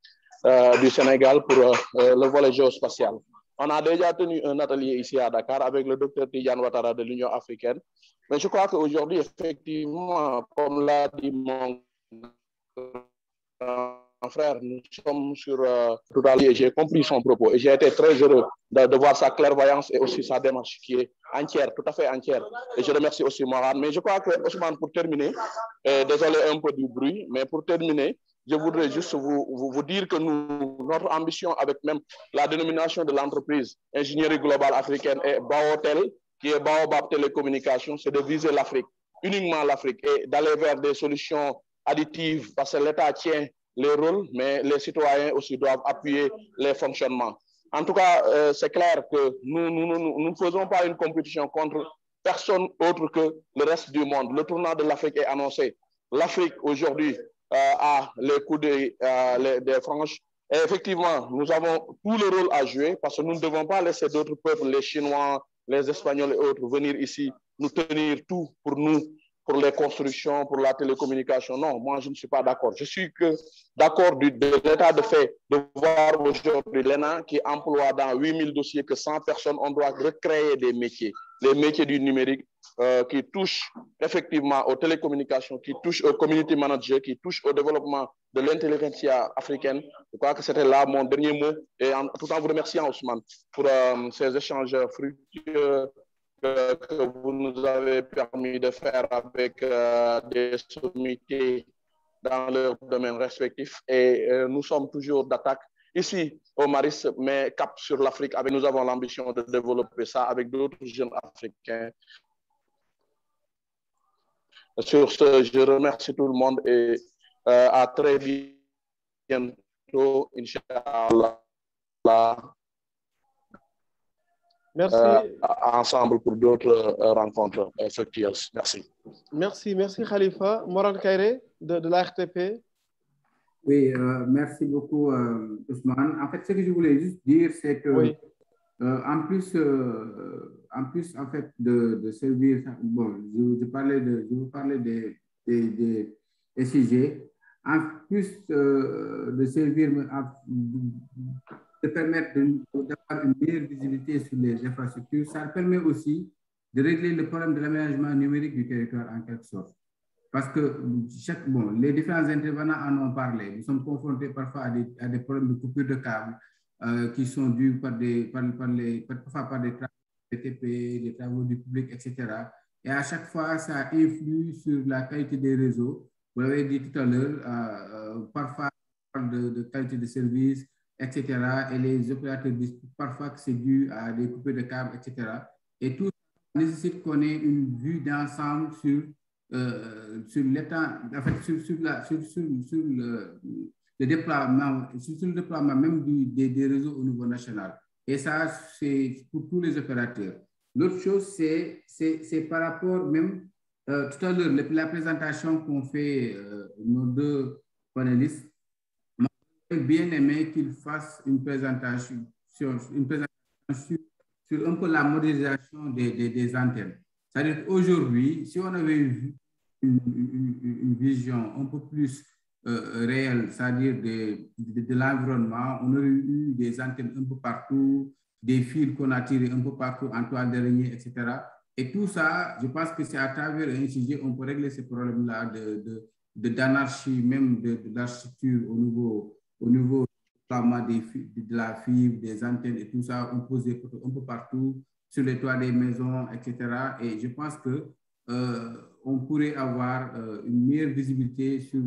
du Sénégal pour le volet géospatial. On a déjà tenu un atelier ici à Dakar avec le docteur Tidiane Ouattara de l'Union africaine. Mais je crois qu'aujourd'hui, effectivement, comme l'a dit mon frère, nous sommes sur tout à l'heure, j'ai compris son propos et j'ai été très heureux de voir sa clairvoyance et aussi sa démarche qui est entière, tout à fait entière. Et je remercie aussi Moran. Mais je crois que, Ousmane, pour terminer, désolé un peu du bruit, mais pour terminer, je voudrais juste vous dire que notre ambition avec même la dénomination de l'entreprise Ingénierie Globale Africaine est Baotel, qui est Baobab Télécommunications, c'est de viser l'Afrique, uniquement l'Afrique, et d'aller vers des solutions additives, parce que l'État tient les rôles, mais les citoyens aussi doivent appuyer les fonctionnements. En tout cas, c'est clair que nous ne faisons pas une compétition contre personne autre que le reste du monde. Le tournant de l'Afrique est annoncé. L'Afrique, aujourd'hui, a les coups des franges. Et effectivement, nous avons tout le rôle à jouer parce que nous ne devons pas laisser d'autres peuples, les Chinois, les Espagnols et autres, venir ici nous tenir tout pour nous, pour les constructions, pour la télécommunication. Non, moi, je ne suis pas d'accord. Je suis d'accord de l'état de fait de voir aujourd'hui l'ENA qui emploie dans 8000 dossiers que 100 personnes, on doit recréer des métiers, les métiers du numérique qui touchent effectivement aux télécommunications, qui touchent au community manager, qui touchent au développement de l'intelligentsia africaine. Je crois que c'était là mon dernier mot et tout en vous remerciant, Ousmane, pour ces échanges fructueux que vous nous avez permis de faire avec des sommités dans leurs domaines respectifs. Et nous sommes toujours d'attaque ici au Maris, mais cap sur l'Afrique. Nous avons l'ambition de développer ça avec d'autres jeunes Africains. Sur ce, je remercie tout le monde et à très bientôt, Inch'Allah. Merci. Ensemble pour d'autres rencontres fructueuses. Merci. Merci Khalifa. Moran Kairé de l'ARTP. Oui, merci beaucoup Ousmane. En fait, ce que je voulais juste dire, c'est que oui. en plus en fait de servir, bon, je vous parlais des SIG, en plus de servir, de permettre d'avoir une meilleure visibilité sur les infrastructures, ça permet aussi de régler le problème de l'aménagement numérique du territoire en quelque sorte. Parce que les différents intervenants en ont parlé. Nous sommes confrontés parfois à des problèmes de coupure de câbles qui sont dus parfois par des travaux BTP, des travaux du public, etc. Et à chaque fois, ça influe sur la qualité des réseaux. Vous l'avez dit tout à l'heure, parfois de qualité de service, etc. Et les opérateurs disent parfois que c'est dû à des coupures de câbles, etc. Et tout ça nécessite qu'on ait une vue d'ensemble sur l'état, en fait, sur le déploiement même des réseaux au niveau national. Et ça, c'est pour tous les opérateurs. L'autre chose, c'est par rapport même, tout à l'heure, la présentation qu'ont fait nos deux panélistes, j'aurais bien aimé qu'ils fassent une présentation sur un peu la modélisation des antennes. C'est-à-dire qu'aujourd'hui, si on avait eu une vision un peu plus réelle, c'est-à-dire de l'environnement, on aurait eu des antennes un peu partout, des fils qu'on a tirés un peu partout en toile d'araignée, etc. Et tout ça, je pense que c'est à travers un sujet on peut régler ces problèmes-là d'anarchie, même de l'architecture au niveau de la fibre, des antennes et tout ça. On pose des photos un peu partout, sur les toits des maisons, etc. Et je pense que on pourrait avoir une meilleure visibilité sur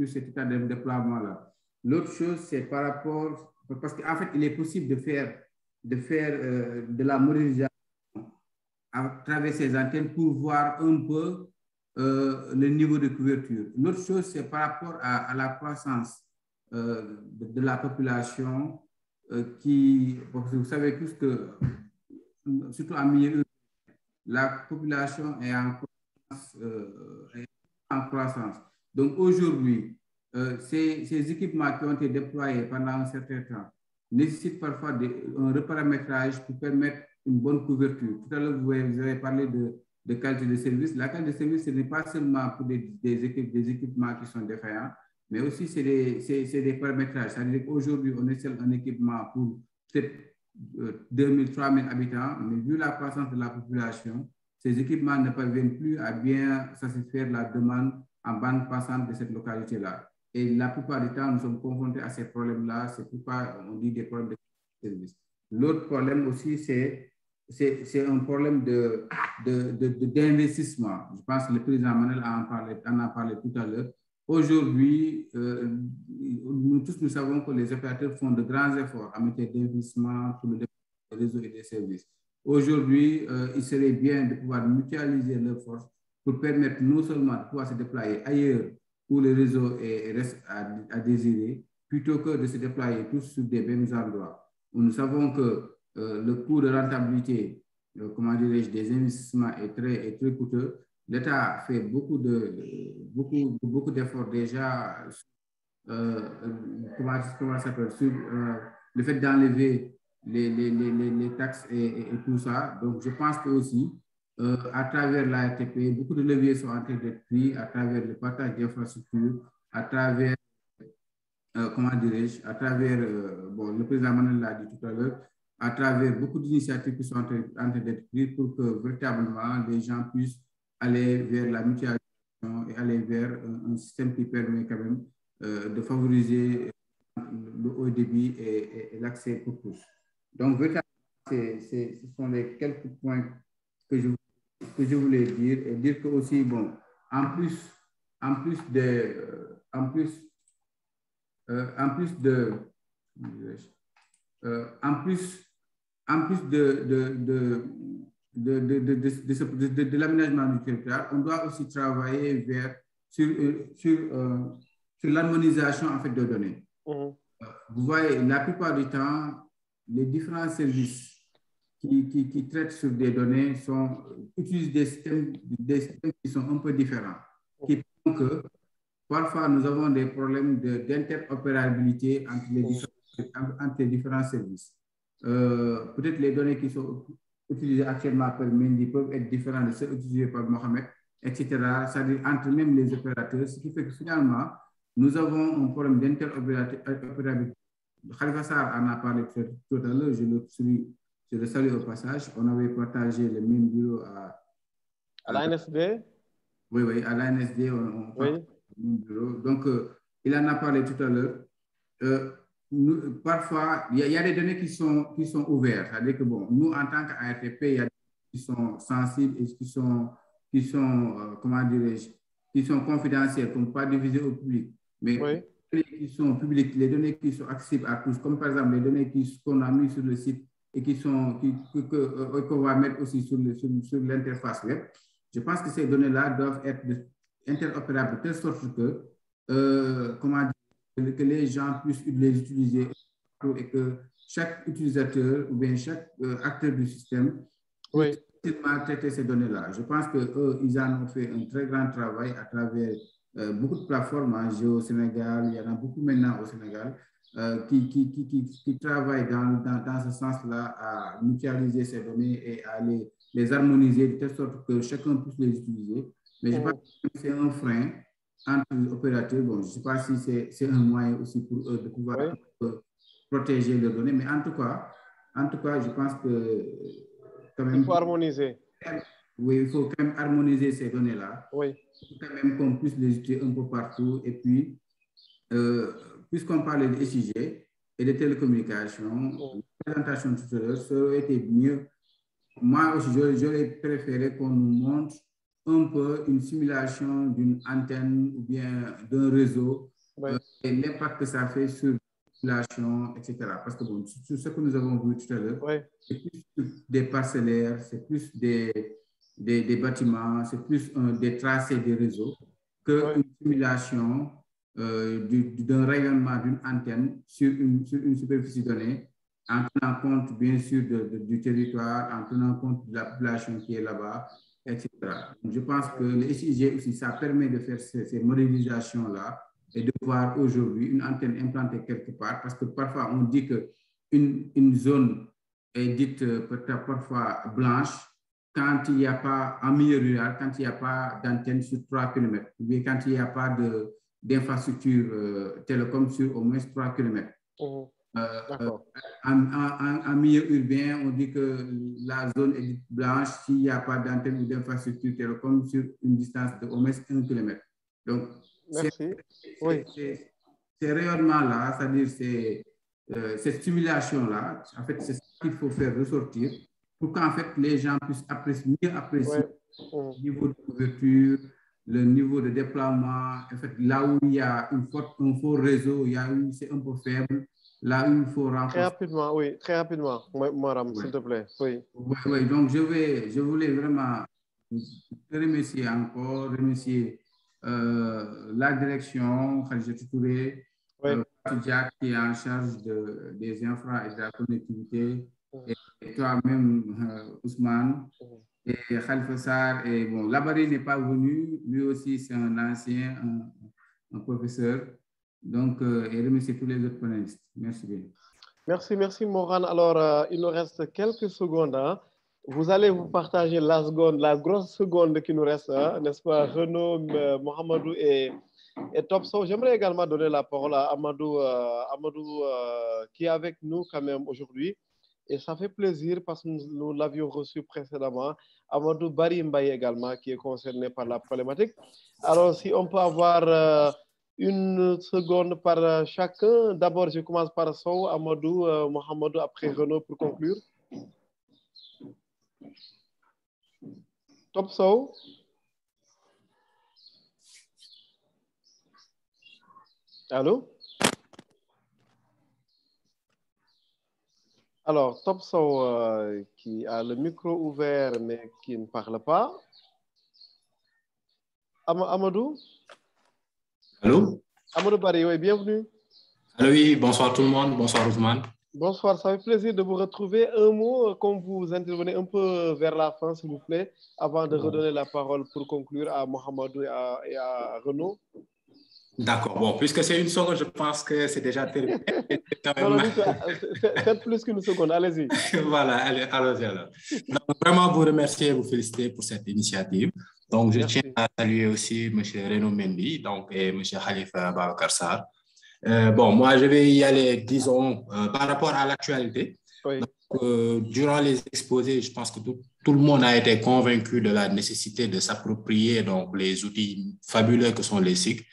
cet état de déploiement-là. L'autre chose, c'est par rapport, parce qu'en fait, il est possible de faire de la modélisation à travers ces antennes pour voir un peu le niveau de couverture. L'autre chose, c'est par rapport à la croissance de la population parce que vous savez tous que, surtout en milieu, la population est en croissance. Donc aujourd'hui, ces équipements qui ont été déployés pendant un certain temps nécessitent parfois un reparamétrage pour permettre une bonne couverture. Tout à l'heure, vous avez parlé de qualité de service. La qualité de service, ce n'est pas seulement pour des équipements qui sont défaillants, mais aussi c'est des paramétrages. C'est-à-dire qu'aujourd'hui, on installe un équipement pour peut-être 2000, 3000 habitants, mais vu la croissance de la population, ces équipements ne parviennent plus à bien satisfaire la demande en bande passante de cette localité-là. Et la plupart du temps, nous sommes confrontés à ces problèmes-là. C'est pourquoi on dit des problèmes de service. L'autre problème aussi, c'est un problème d'investissement. Je pense que le président Manuel en a parlé tout à l'heure. Aujourd'hui, nous tous, nous savons que les opérateurs font de grands efforts en matière d'investissement pour le développement des réseaux et des services. Aujourd'hui, il serait bien de pouvoir mutualiser leurs forces pour permettre non seulement de pouvoir se déployer ailleurs où le réseau reste à désirer, plutôt que de se déployer tous sur des mêmes endroits. Nous savons que le coût de rentabilité, comment dirais-je, des investissements est très coûteux. L'État fait beaucoup d'efforts déjà comment ça s'appelle, sur le fait d'enlever les taxes et tout ça. Donc, je pense que aussi, à travers la RTP, beaucoup de leviers sont en train d'être pris à travers le partage d'infrastructures, à travers, comment dirais-je, à travers, bon, le président Manuel l'a dit tout à l'heure, à travers beaucoup d'initiatives qui sont en train d'être prises pour que véritablement les gens puissent aller vers la mutualisation et aller vers un système qui permet quand même de favoriser le haut débit et l'accès pour tous. Donc, ce sont les quelques points que je voulais dire, et dire que aussi, bon, en plus de l'aménagement du territoire, on doit aussi travailler sur l'harmonisation en fait de données. Vous voyez, la plupart du temps, les différents services qui traitent sur des données utilisent des systèmes qui sont un peu différents, qui font que parfois nous avons des problèmes d'interopérabilité entre les différents services. Peut-être les données qui sont utilisées actuellement par Mendy peuvent être différentes de celles utilisées par Mohamed, etc. C'est-à-dire entre même les opérateurs, ce qui fait que finalement, nous avons un problème d'interopérabilité. Khalifa Sarr en a parlé tout à l'heure, je le salue au passage. On avait partagé le même bureau à l'ANSD. Oui, à l'ANSD, on partage le même bureau. Donc, il en a parlé tout à l'heure. Parfois, il y a des données qui sont ouvertes. C'est-à-dire que, bon, nous, en tant qu'ARTP, il y a des données qui sont sensibles et qui sont comment dirais-je, qui sont confidentielles, qu'on ne peut pas diviser au public. Mais les données qui sont publiques, les données qui sont accessibles à tous, comme par exemple les données qu'on a mises sur le site et qu'on va mettre aussi sur l'interface web, je pense que ces données-là doivent être interopérables de telle sorte que, que les gens puissent les utiliser et que chaque utilisateur ou bien chaque acteur du système puisse traiter ces données-là. Je pense qu'ils en ont fait un très grand travail à travers beaucoup de plateformes, Géo Sénégal, il y en a beaucoup maintenant au Sénégal, qui travaillent dans ce sens-là à mutualiser ces données et à les harmoniser de telle sorte que chacun puisse les utiliser. Mais je pense que c'est un frein entre les opérateurs. Bon, je ne sais pas si c'est un moyen aussi pour eux de pouvoir protéger leurs données, mais en tout cas, je pense que quand même, il faut harmoniser. Oui, il faut quand même harmoniser ces données-là. Oui. Pour quand même qu'on puisse les utiliser un peu partout. Et puis, puisqu'on parlait de SIG et de télécommunications, la présentation tout à l'heure, ça aurait été mieux. Moi aussi, j'aurais préféré qu'on nous montre un peu une simulation d'une antenne ou bien d'un réseau et l'impact que ça fait sur population, etc. Parce que bon, sur ce que nous avons vu tout à l'heure, c'est plus des parcellaires, c'est plus des bâtiments, c'est plus des tracés des réseaux qu'une simulation d'un rayonnement d'une antenne sur une superficie donnée, en tenant compte bien sûr du territoire, en tenant compte de la population qui est là-bas, etc. Donc, je pense que le SIG aussi, ça permet de faire ces modélisations-là et de voir aujourd'hui une antenne implantée quelque part, parce que parfois on dit qu'une zone est dite peut-être parfois blanche quand il n'y a pas, en milieu rural, quand il n'y a pas d'antenne sur 3 km, ou bien quand il n'y a pas d'infrastructure télécom sur au moins 3 km. En milieu urbain, on dit que la zone est dite blanche s'il n'y a pas d'antenne ou d'infrastructure télécom sur une distance de au moins 1 km. Donc, ces rayonnements-là, c'est-à-dire cette simulation-là, en fait, c'est ce qu'il faut faire ressortir pour qu'en fait les gens puissent mieux apprécier le niveau de couverture, le niveau de déploiement. En fait, là où il y a un fort réseau, il y a où c'est un peu faible, là où il faut renforcer. Très rapidement, Moram, s'il te plaît. Oui, donc je voulais vraiment te remercier encore, remercier la direction, Khadija Touré, Jack qui est en charge des infra et de la connectivité, et toi-même, Ousmane, et Khalifa Sarr. Et bon, Labari n'est pas venu, lui aussi c'est un ancien, un professeur. Donc, et remercier tous les autres panélistes. Merci bien. Merci Moran. Alors, il nous reste quelques secondes. Hein. Vous allez vous partager la grosse seconde qui nous reste, hein, n'est-ce pas, Renaud, Mohamedou et Topso. J'aimerais également donner la parole à Amadou, qui est avec nous quand même aujourd'hui. Et ça fait plaisir parce que nous l'avions reçu précédemment. Amadou Bari Mbaye également, qui est concerné par la problématique. Alors, si on peut avoir une seconde par chacun. D'abord, je commence par Sow, Amadou, Mohamedou, après Renaud pour conclure. Topso. Allô? Alors, Topso qui a le micro ouvert mais qui ne parle pas. Amadou? Allô? Amadou Bari, oui, bienvenue. Allô, oui, bonsoir tout le monde, bonsoir Ousmane. Bonsoir, ça fait plaisir de vous retrouver. Un mot, comme vous intervenez un peu vers la fin, s'il vous plaît, avant de redonner la parole pour conclure à Mohamedou et à Renaud. D'accord, bon, puisque c'est une seconde, je pense que c'est déjà terminé. Faites plus qu'une seconde, allez-y. Voilà, allez-y alors. Donc, vraiment vous remercier et vous féliciter pour cette initiative. Donc, je tiens à saluer aussi M. Renaud Mendy et M. Khalifa Babacar Sarr. Bon, moi, je vais y aller, disons, par rapport à l'actualité. Oui. Durant les exposés, je pense que tout le monde a été convaincu de la nécessité de s'approprier donc les outils fabuleux que sont les SIC.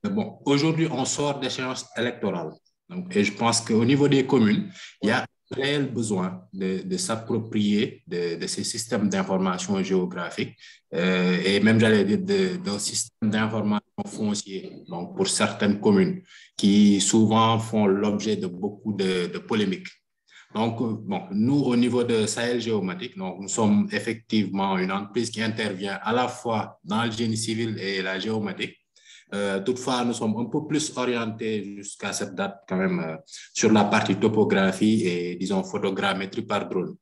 Bon, aujourd'hui, on sort d'échéances électorales. Donc, et je pense qu'au niveau des communes, il y a un réel besoin de s'approprier de ces systèmes d'information géographique et même, j'allais dire, d'un système d'information foncier, donc pour certaines communes qui souvent font l'objet de beaucoup de polémiques. Donc, bon, nous, au niveau de Sahel Géomatique, donc, nous sommes effectivement une entreprise qui intervient à la fois dans le génie civil et la géomatique. Toutefois, nous sommes un peu plus orientés jusqu'à cette date quand même sur la partie topographie et, disons, photogrammétrie par drone.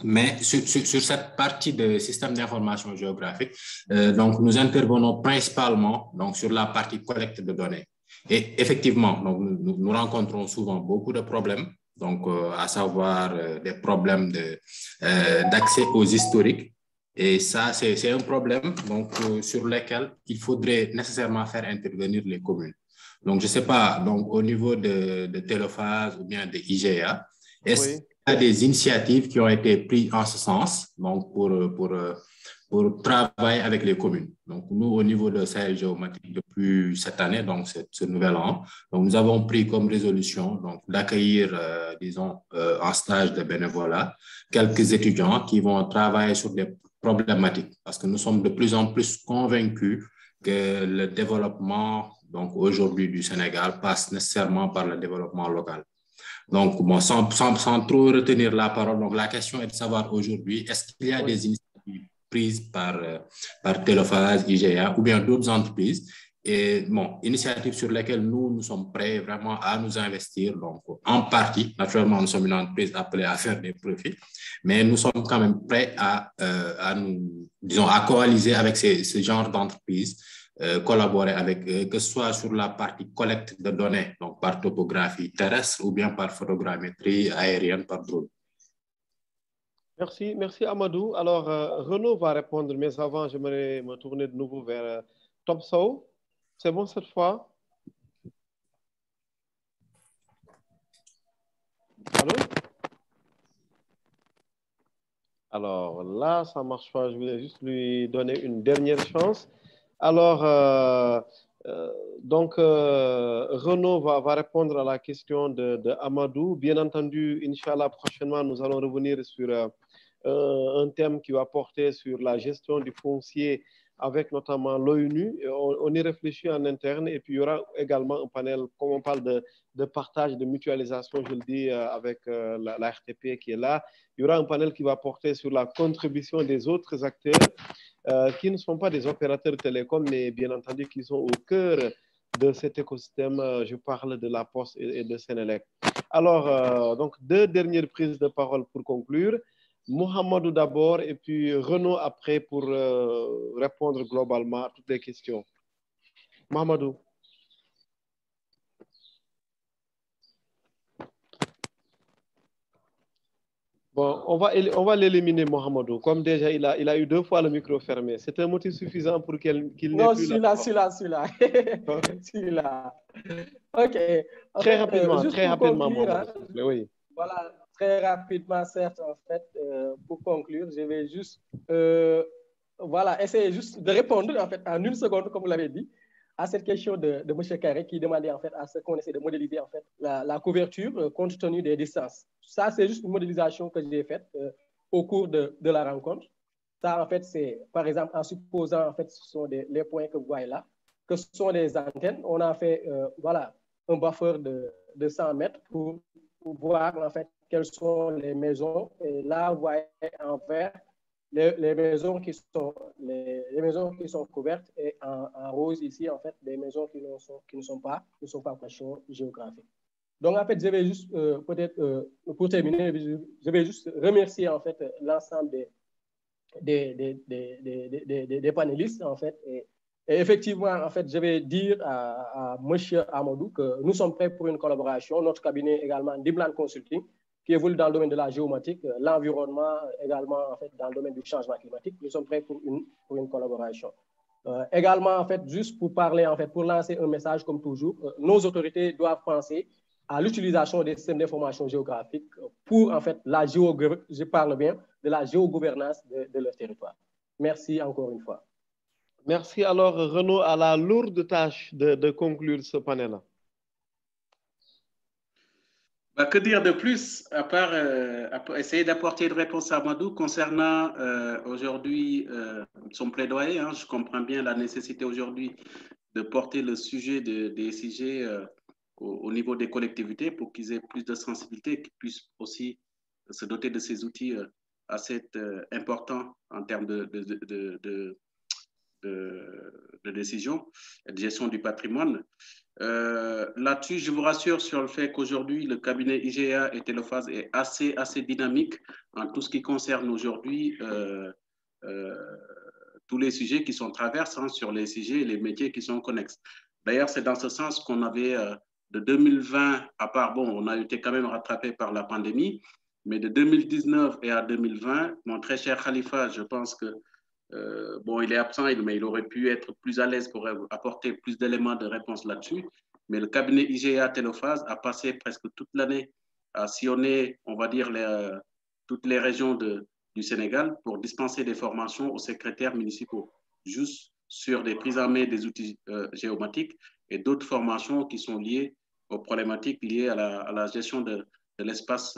Mais sur cette partie de système d'information géographique, donc, nous intervenons principalement donc, sur la partie collecte de données. Et effectivement, donc, nous rencontrons souvent beaucoup de problèmes, donc, à savoir des problèmes d'accès aux historiques. Et ça, c'est un problème donc, sur lequel il faudrait nécessairement faire intervenir les communes. Donc, je ne sais pas, donc, au niveau de Téléphase ou bien de IGA, est-ce qu'il y a des initiatives qui ont été prises en ce sens donc pour travailler avec les communes? Donc, nous, au niveau de Sahel Géomatique, depuis cette année, donc ce nouvel an, donc, nous avons pris comme résolution d'accueillir, disons, en stage de bénévolat, quelques étudiants qui vont travailler sur des problématiques, parce que nous sommes de plus en plus convaincus que le développement donc aujourd'hui du Sénégal, passe nécessairement par le développement local. Donc, bon, sans trop retenir la parole, donc la question est de savoir aujourd'hui, est-ce qu'il y a des initiatives prises par Telephase, IGA ou bien d'autres entreprises, et bon, initiatives sur lesquelles nous sommes prêts vraiment à nous investir. Donc, en partie, naturellement, nous sommes une entreprise appelée à faire des profits, mais nous sommes quand même prêts à nous, disons, à coaliser avec ce genre d'entreprises, collaborer avec eux, que ce soit sur la partie collecte de données, donc par topographie terrestre ou bien par photogrammétrie aérienne, par drone. Merci Amadou. Alors, Renaud va répondre, mais avant, j'aimerais me tourner de nouveau vers Top Sow. C'est bon cette fois? Allô? Alors là, ça ne marche pas. Je voulais juste lui donner une dernière chance. Alors, Renaud va répondre à la question de Amadou. Bien entendu, Inch'Allah, prochainement, nous allons revenir sur un thème qui va porter sur la gestion du foncier avec notamment l'ONU. On y réfléchit en interne et puis il y aura également un panel, comme on parle de partage, de mutualisation, je le dis, avec la RTP qui est là. Il y aura un panel qui va porter sur la contribution des autres acteurs qui ne sont pas des opérateurs télécoms, mais bien entendu qui sont au cœur de cet écosystème. Je parle de la Poste et de Sénélec. Alors, donc, deux dernières prises de parole pour conclure. Mohamedou d'abord et puis Renaud après pour répondre globalement à toutes les questions. Mohamedou. Bon, on va l'éliminer, Mohamedou. Comme déjà, il a eu 2 fois le micro fermé. C'est un motif suffisant pour qu'il n'ait plus... Non, celui-là. Celui-là. OK. Très rapidement, Mohamedou. Oui. Voilà. Très rapidement, certes, en fait, pour conclure, je vais juste essayer juste de répondre en fait en 1 seconde, comme vous l'avez dit, à cette question de M. Carré qui demandait en fait à ce qu'on essaie de modéliser en fait la couverture compte tenu des distances. Ça, c'est juste une modélisation que j'ai faite au cours de la rencontre. Ça, en fait, c'est par exemple en supposant en fait ce sont les points que vous voyez là, que ce sont des antennes. On a fait un buffer de 100 mètres pour voir en fait quelles sont les maisons. Et là, vous voyez en vert les maisons qui sont couvertes et en rose ici, en fait, des maisons qui ne sont pas en question géographique. Donc, en fait, je vais juste, pour terminer, je vais juste remercier en fait l'ensemble des panélistes, en fait. Et effectivement, en fait, je vais dire à M. Amadou que nous sommes prêts pour une collaboration. Notre cabinet également, Dibland Consulting, qui évolue dans le domaine de la géomatique, l'environnement également en fait dans le domaine du changement climatique. Nous sommes prêts pour une collaboration. Également en fait, juste pour parler en fait, pour lancer un message comme toujours, nos autorités doivent penser à l'utilisation des systèmes d'information géographique pour en fait je parle bien de la géogouvernance de leur territoire. Merci encore une fois. Merci. Alors Renaud a la lourde tâche de conclure ce panel-là. Que dire de plus, à part essayer d'apporter une réponse à Amadou concernant aujourd'hui son plaidoyer. Je comprends bien la nécessité aujourd'hui de porter le sujet des SIG au niveau des collectivités pour qu'ils aient plus de sensibilité, qu'ils puissent aussi se doter de ces outils assez importants en termes de décision et de gestion du patrimoine. Là-dessus, je vous rassure sur le fait qu'aujourd'hui, le cabinet IGA et Telephase est assez dynamique en tout ce qui concerne aujourd'hui tous les sujets qui sont traversants sur les sujets et les métiers qui sont connexes. D'ailleurs, c'est dans ce sens qu'on avait de 2020, à part, bon, on a été quand même rattrapé par la pandémie, mais de 2019 et à 2020, mon très cher Khalifa, je pense que bon, il est absent, mais il aurait pu être plus à l'aise pour apporter plus d'éléments de réponse là-dessus. Mais le cabinet IGA Telephase a passé presque toute l'année à sillonner, on va dire, toutes les régions du Sénégal pour dispenser des formations aux secrétaires municipaux, juste sur des prises en main des outils géomatiques et d'autres formations qui sont liées aux problématiques liées à la gestion de l'espace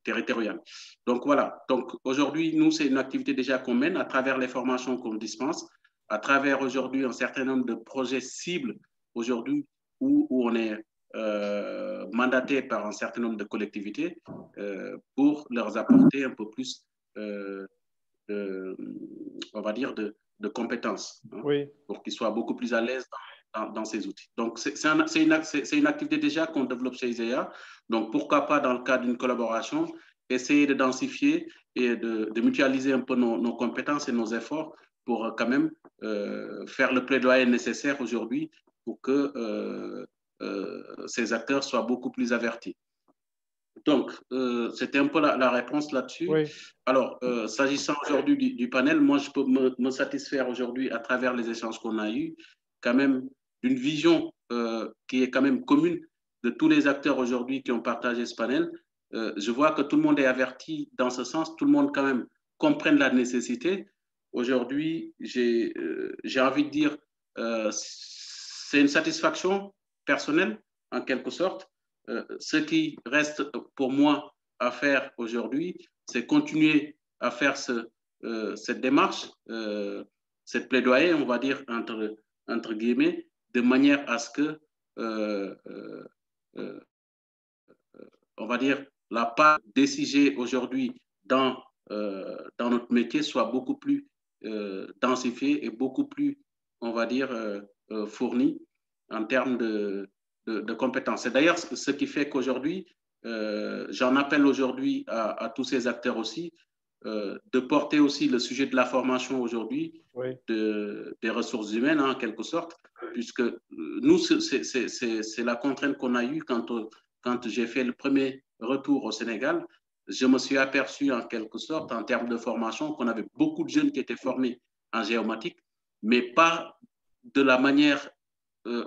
territorial. Donc voilà, donc aujourd'hui, nous, c'est une activité déjà qu'on mène à travers les formations qu'on dispense, à travers aujourd'hui un certain nombre de projets cibles aujourd'hui où on est mandaté par un certain nombre de collectivités pour leur apporter un peu plus, on va dire, de compétences, hein, oui, pour qu'ils soient beaucoup plus à l'aise dans ces outils. Donc, c'est une activité déjà qu'on développe chez ISEA. Donc, pourquoi pas, dans le cadre d'une collaboration, essayer de densifier et de mutualiser un peu nos compétences et nos efforts pour quand même faire le plaidoyer nécessaire aujourd'hui pour que ces acteurs soient beaucoup plus avertis. Donc, c'était un peu la réponse là-dessus. Oui. Alors, s'agissant aujourd'hui du panel, moi, je peux me satisfaire aujourd'hui, à travers les échanges qu'on a eus, quand même d'une vision qui est quand même commune de tous les acteurs aujourd'hui qui ont partagé ce panel. Je vois que tout le monde est averti dans ce sens, tout le monde quand même comprenne la nécessité. Aujourd'hui, j'ai envie de dire, c'est une satisfaction personnelle, en quelque sorte. Ce qui reste pour moi à faire aujourd'hui, c'est continuer à faire cette démarche, cette plaidoyer, on va dire, entre guillemets, de manière à ce que, on va dire, la part des sujets aujourd'hui dans notre métier soit beaucoup plus densifiée et beaucoup plus, on va dire, fournie en termes de compétences. C'est d'ailleurs ce qui fait qu'aujourd'hui, j'en appelle aujourd'hui à tous ces acteurs aussi, de porter aussi le sujet de la formation aujourd'hui, oui, des ressources humaines, hein, en quelque sorte, puisque nous, c'est la contrainte qu'on a eue quand j'ai fait le premier retour au Sénégal. Je me suis aperçu, en quelque sorte, en termes de formation, qu'on avait beaucoup de jeunes qui étaient formés en géomatique, mais pas de la manière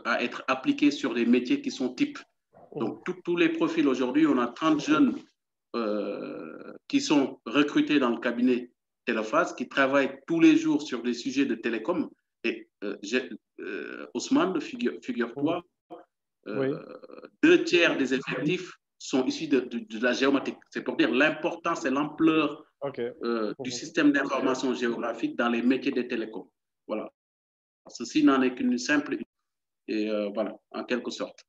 à être appliqués sur des métiers qui sont types. Donc, tous les profils aujourd'hui, on a 30 jeunes qui sont recrutés dans le cabinet Téléphase, qui travaillent tous les jours sur des sujets de télécom. Et Ousmane, figure-toi, oui, 2/3 des effectifs sont issus de la géomatique. C'est pour dire l'importance et l'ampleur, okay, du système d'information géographique dans les métiers des télécoms. Voilà. Ceci n'en est qu'une simple... Et voilà, en quelque sorte.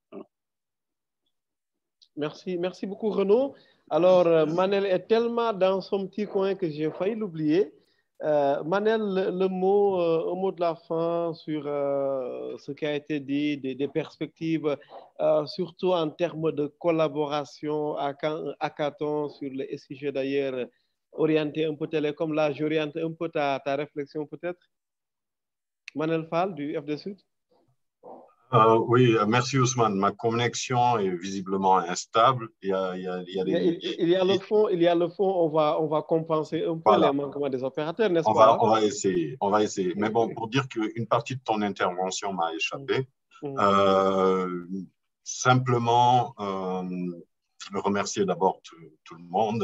Merci beaucoup, Renaud. Alors, Manel est tellement dans son petit coin que j'ai failli l'oublier. Manel, un mot de la fin sur ce qui a été dit, des perspectives, surtout en termes de collaboration, hackathon sur les SIG d'ailleurs, orienté un peu télécom. Là, j'oriente un peu ta réflexion peut-être. Manel Fall du FD Sud. Oui, merci Ousmane. Ma connexion est visiblement instable. Il y a le fond, on va compenser un peu, voilà, les manquements des opérateurs, n'est-ce pas? On va essayer. Mais bon, pour dire qu'une partie de ton intervention m'a échappé, simplement remercier d'abord tout le monde,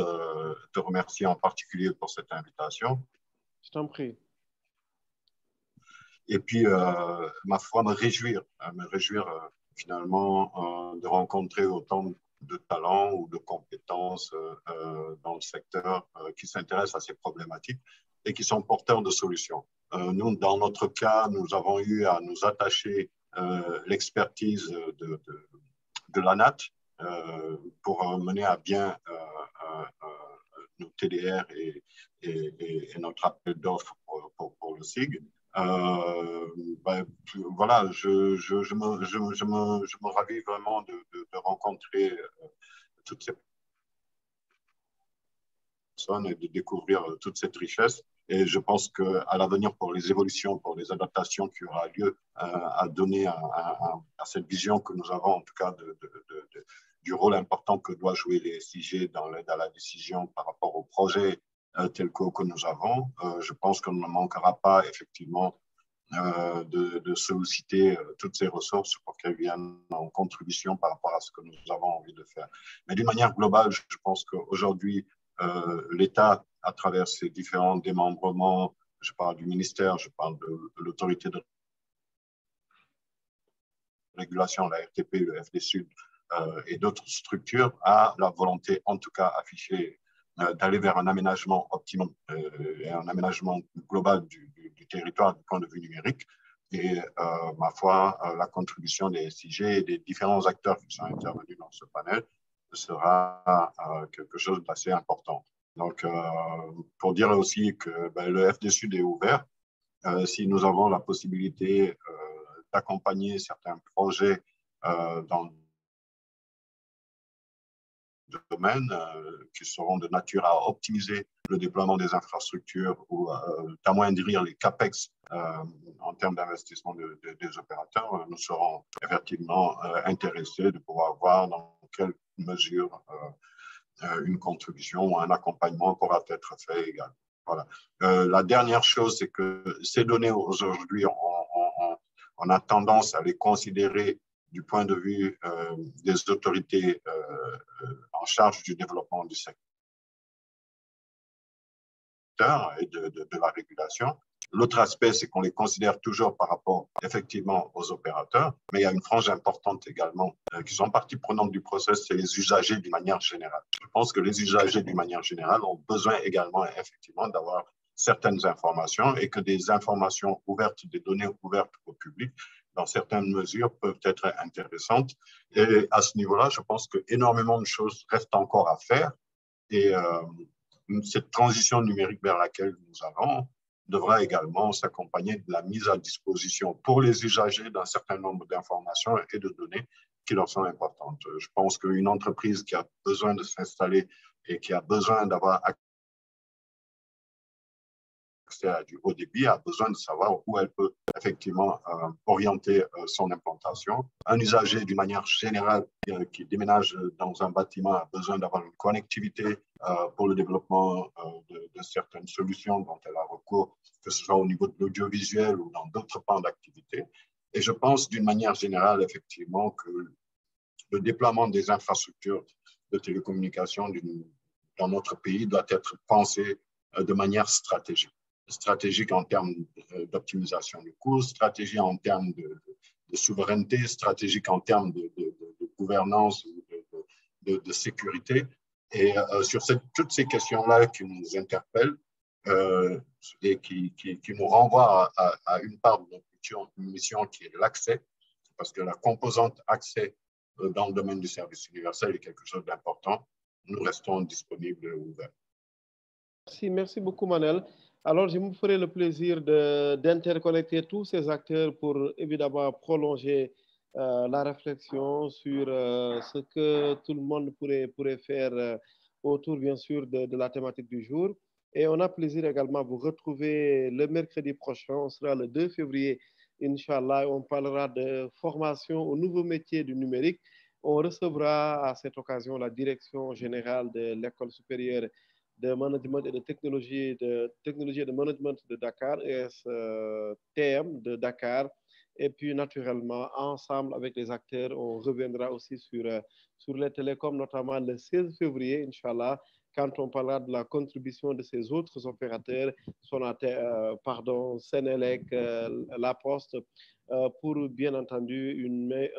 te remercier en particulier pour cette invitation. Je t'en prie. Et puis, ma foi, me réjouir finalement de rencontrer autant de talents ou de compétences dans le secteur qui s'intéressent à ces problématiques et qui sont porteurs de solutions. Nous, dans notre cas, nous avons eu à nous attacher l'expertise de l'ANAT pour mener à bien nos TDR et notre appel d'offres pour le SIG. Voilà, je me ravis vraiment de rencontrer toutes ces personnes et de découvrir toute cette richesse. Et je pense qu'à l'avenir, pour les évolutions, pour les adaptations qui aura lieu à donner à cette vision que nous avons, en tout cas, du rôle important que doit jouer les SIG dans la décision par rapport au projet tel que nous avons, je pense qu'on ne manquera pas effectivement de solliciter toutes ces ressources pour qu'elles viennent en contribution par rapport à ce que nous avons envie de faire. Mais d'une manière globale, je pense qu'aujourd'hui, l'État, à travers ses différents démembrements, je parle du ministère, je parle de l'autorité de régulation, la RTP, le FD Sud et d'autres structures, a la volonté, en tout cas affichée d'aller vers un aménagement optimum et un aménagement global du territoire du point de vue numérique. Et ma foi, la contribution des SIG et des différents acteurs qui sont intervenus dans ce panel sera quelque chose d'assez important. Donc, pour dire aussi que le FD Sud est ouvert, si nous avons la possibilité d'accompagner certains projets dans le domaine qui seront de nature à optimiser le déploiement des infrastructures ou d'amoindrir les CAPEX en termes d'investissement des opérateurs, nous serons effectivement intéressés de pouvoir voir dans quelle mesure une contribution ou un accompagnement pourra être fait également. Voilà. La dernière chose, c'est que ces données aujourd'hui, on a tendance à les considérer du point de vue des autorités en charge du développement du secteur et de la régulation. L'autre aspect, c'est qu'on les considère toujours par rapport effectivement aux opérateurs, mais il y a une frange importante également qui sont partie prenante du process, c'est les usagers d'une manière générale. Je pense que les usagers d'une manière générale ont besoin également effectivement d'avoir certaines informations et que des informations ouvertes, des données ouvertes au public, dans certaines mesures, peuvent être intéressantes. Et à ce niveau-là, je pense qu'énormément de choses restent encore à faire et cette transition numérique vers laquelle nous allons devra également s'accompagner de la mise à disposition pour les usagers d'un certain nombre d'informations et de données qui leur sont importantes. Je pense qu'une entreprise qui a besoin de s'installer et qui a besoin d'avoir accès à du haut débit a besoin de savoir où elle peut effectivement orienter son implantation. Un usager, d'une manière générale, qui déménage dans un bâtiment a besoin d'avoir une connectivité pour le développement de certaines solutions dont elle a recours, que ce soit au niveau de l'audiovisuel ou dans d'autres pans d'activité. Et je pense d'une manière générale, effectivement, que le déploiement des infrastructures de télécommunications dans notre pays doit être pensé de manière stratégique en termes d'optimisation du coût, stratégique en termes de souveraineté, stratégique en termes de gouvernance, de sécurité. Et sur toutes ces questions-là qui nous interpellent et qui nous renvoient à une part de notre mission qui est l'accès, parce que la composante accès dans le domaine du service universel est quelque chose d'important. Nous restons disponibles et ouverts. Merci beaucoup, Manel. Alors, je me ferai le plaisir d'interconnecter tous ces acteurs pour évidemment prolonger la réflexion sur ce que tout le monde pourrait faire autour, bien sûr, de la thématique du jour. Et on a plaisir également à vous retrouver le mercredi prochain. On sera le 2 février, Inch'Allah. On parlera de formation aux nouveaux métiers du numérique. On recevra à cette occasion la direction générale de l'École supérieure de management et de technologie et de management de Dakar, ESTM de Dakar. Et puis, naturellement, ensemble avec les acteurs, on reviendra aussi sur les télécoms, notamment le 16 février, Inch'Allah, quand on parlera de la contribution de ces autres opérateurs, Senelec, La Poste, pour, bien entendu,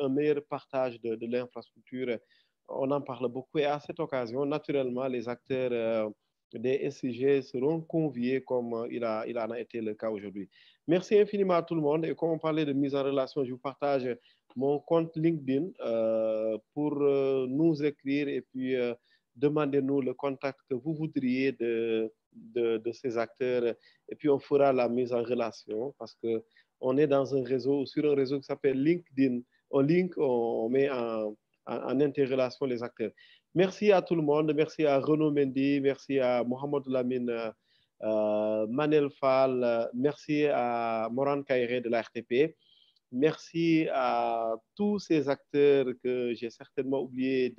un meilleur partage de l'infrastructure. On en parle beaucoup. Et à cette occasion, naturellement, les acteurs des SIG seront conviés comme il en a été le cas aujourd'hui. Merci infiniment à tout le monde. Et comme on parlait de mise en relation, je vous partage mon compte LinkedIn pour nous écrire et puis demandez-nous le contact que vous voudriez de ces acteurs. Et puis on fera la mise en relation parce qu'on est dans un réseau, sur un réseau qui s'appelle LinkedIn. On met en interrelation les acteurs. Merci à tout le monde. Merci à Renaud Mendy. Merci à Mohamed Lamine, Manel Fall. Merci à Moran Kairé de la RTP. Merci à tous ces acteurs que j'ai certainement oublié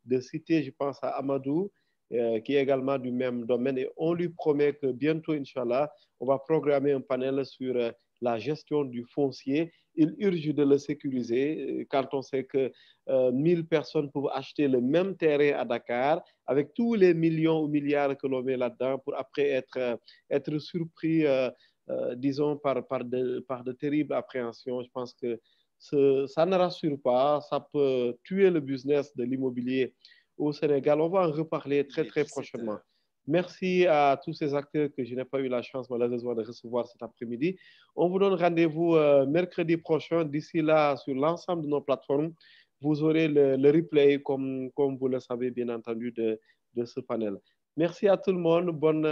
de citer. Je pense à Amadou, qui est également du même domaine. Et on lui promet que bientôt, Inch'Allah, on va programmer un panel sur la gestion du foncier. Il urge de le sécuriser quand on sait que 1000 personnes peuvent acheter le même terrain à Dakar avec tous les millions ou milliards que l'on met là-dedans pour après être surpris, disons, par de terribles appréhensions. Je pense que ça ne rassure pas, ça peut tuer le business de l'immobilier au Sénégal. On va en reparler très, très prochainement. Merci à tous ces acteurs que je n'ai pas eu la chance malheureusement de recevoir cet après-midi. On vous donne rendez-vous mercredi prochain. D'ici là, sur l'ensemble de nos plateformes, vous aurez le replay, comme vous le savez bien entendu, de ce panel. Merci à tout le monde. Bonne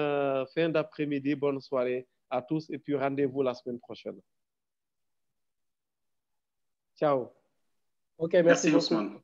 fin d'après-midi, bonne soirée à tous et puis rendez-vous la semaine prochaine. Ciao. Ok, merci beaucoup. Ousmane.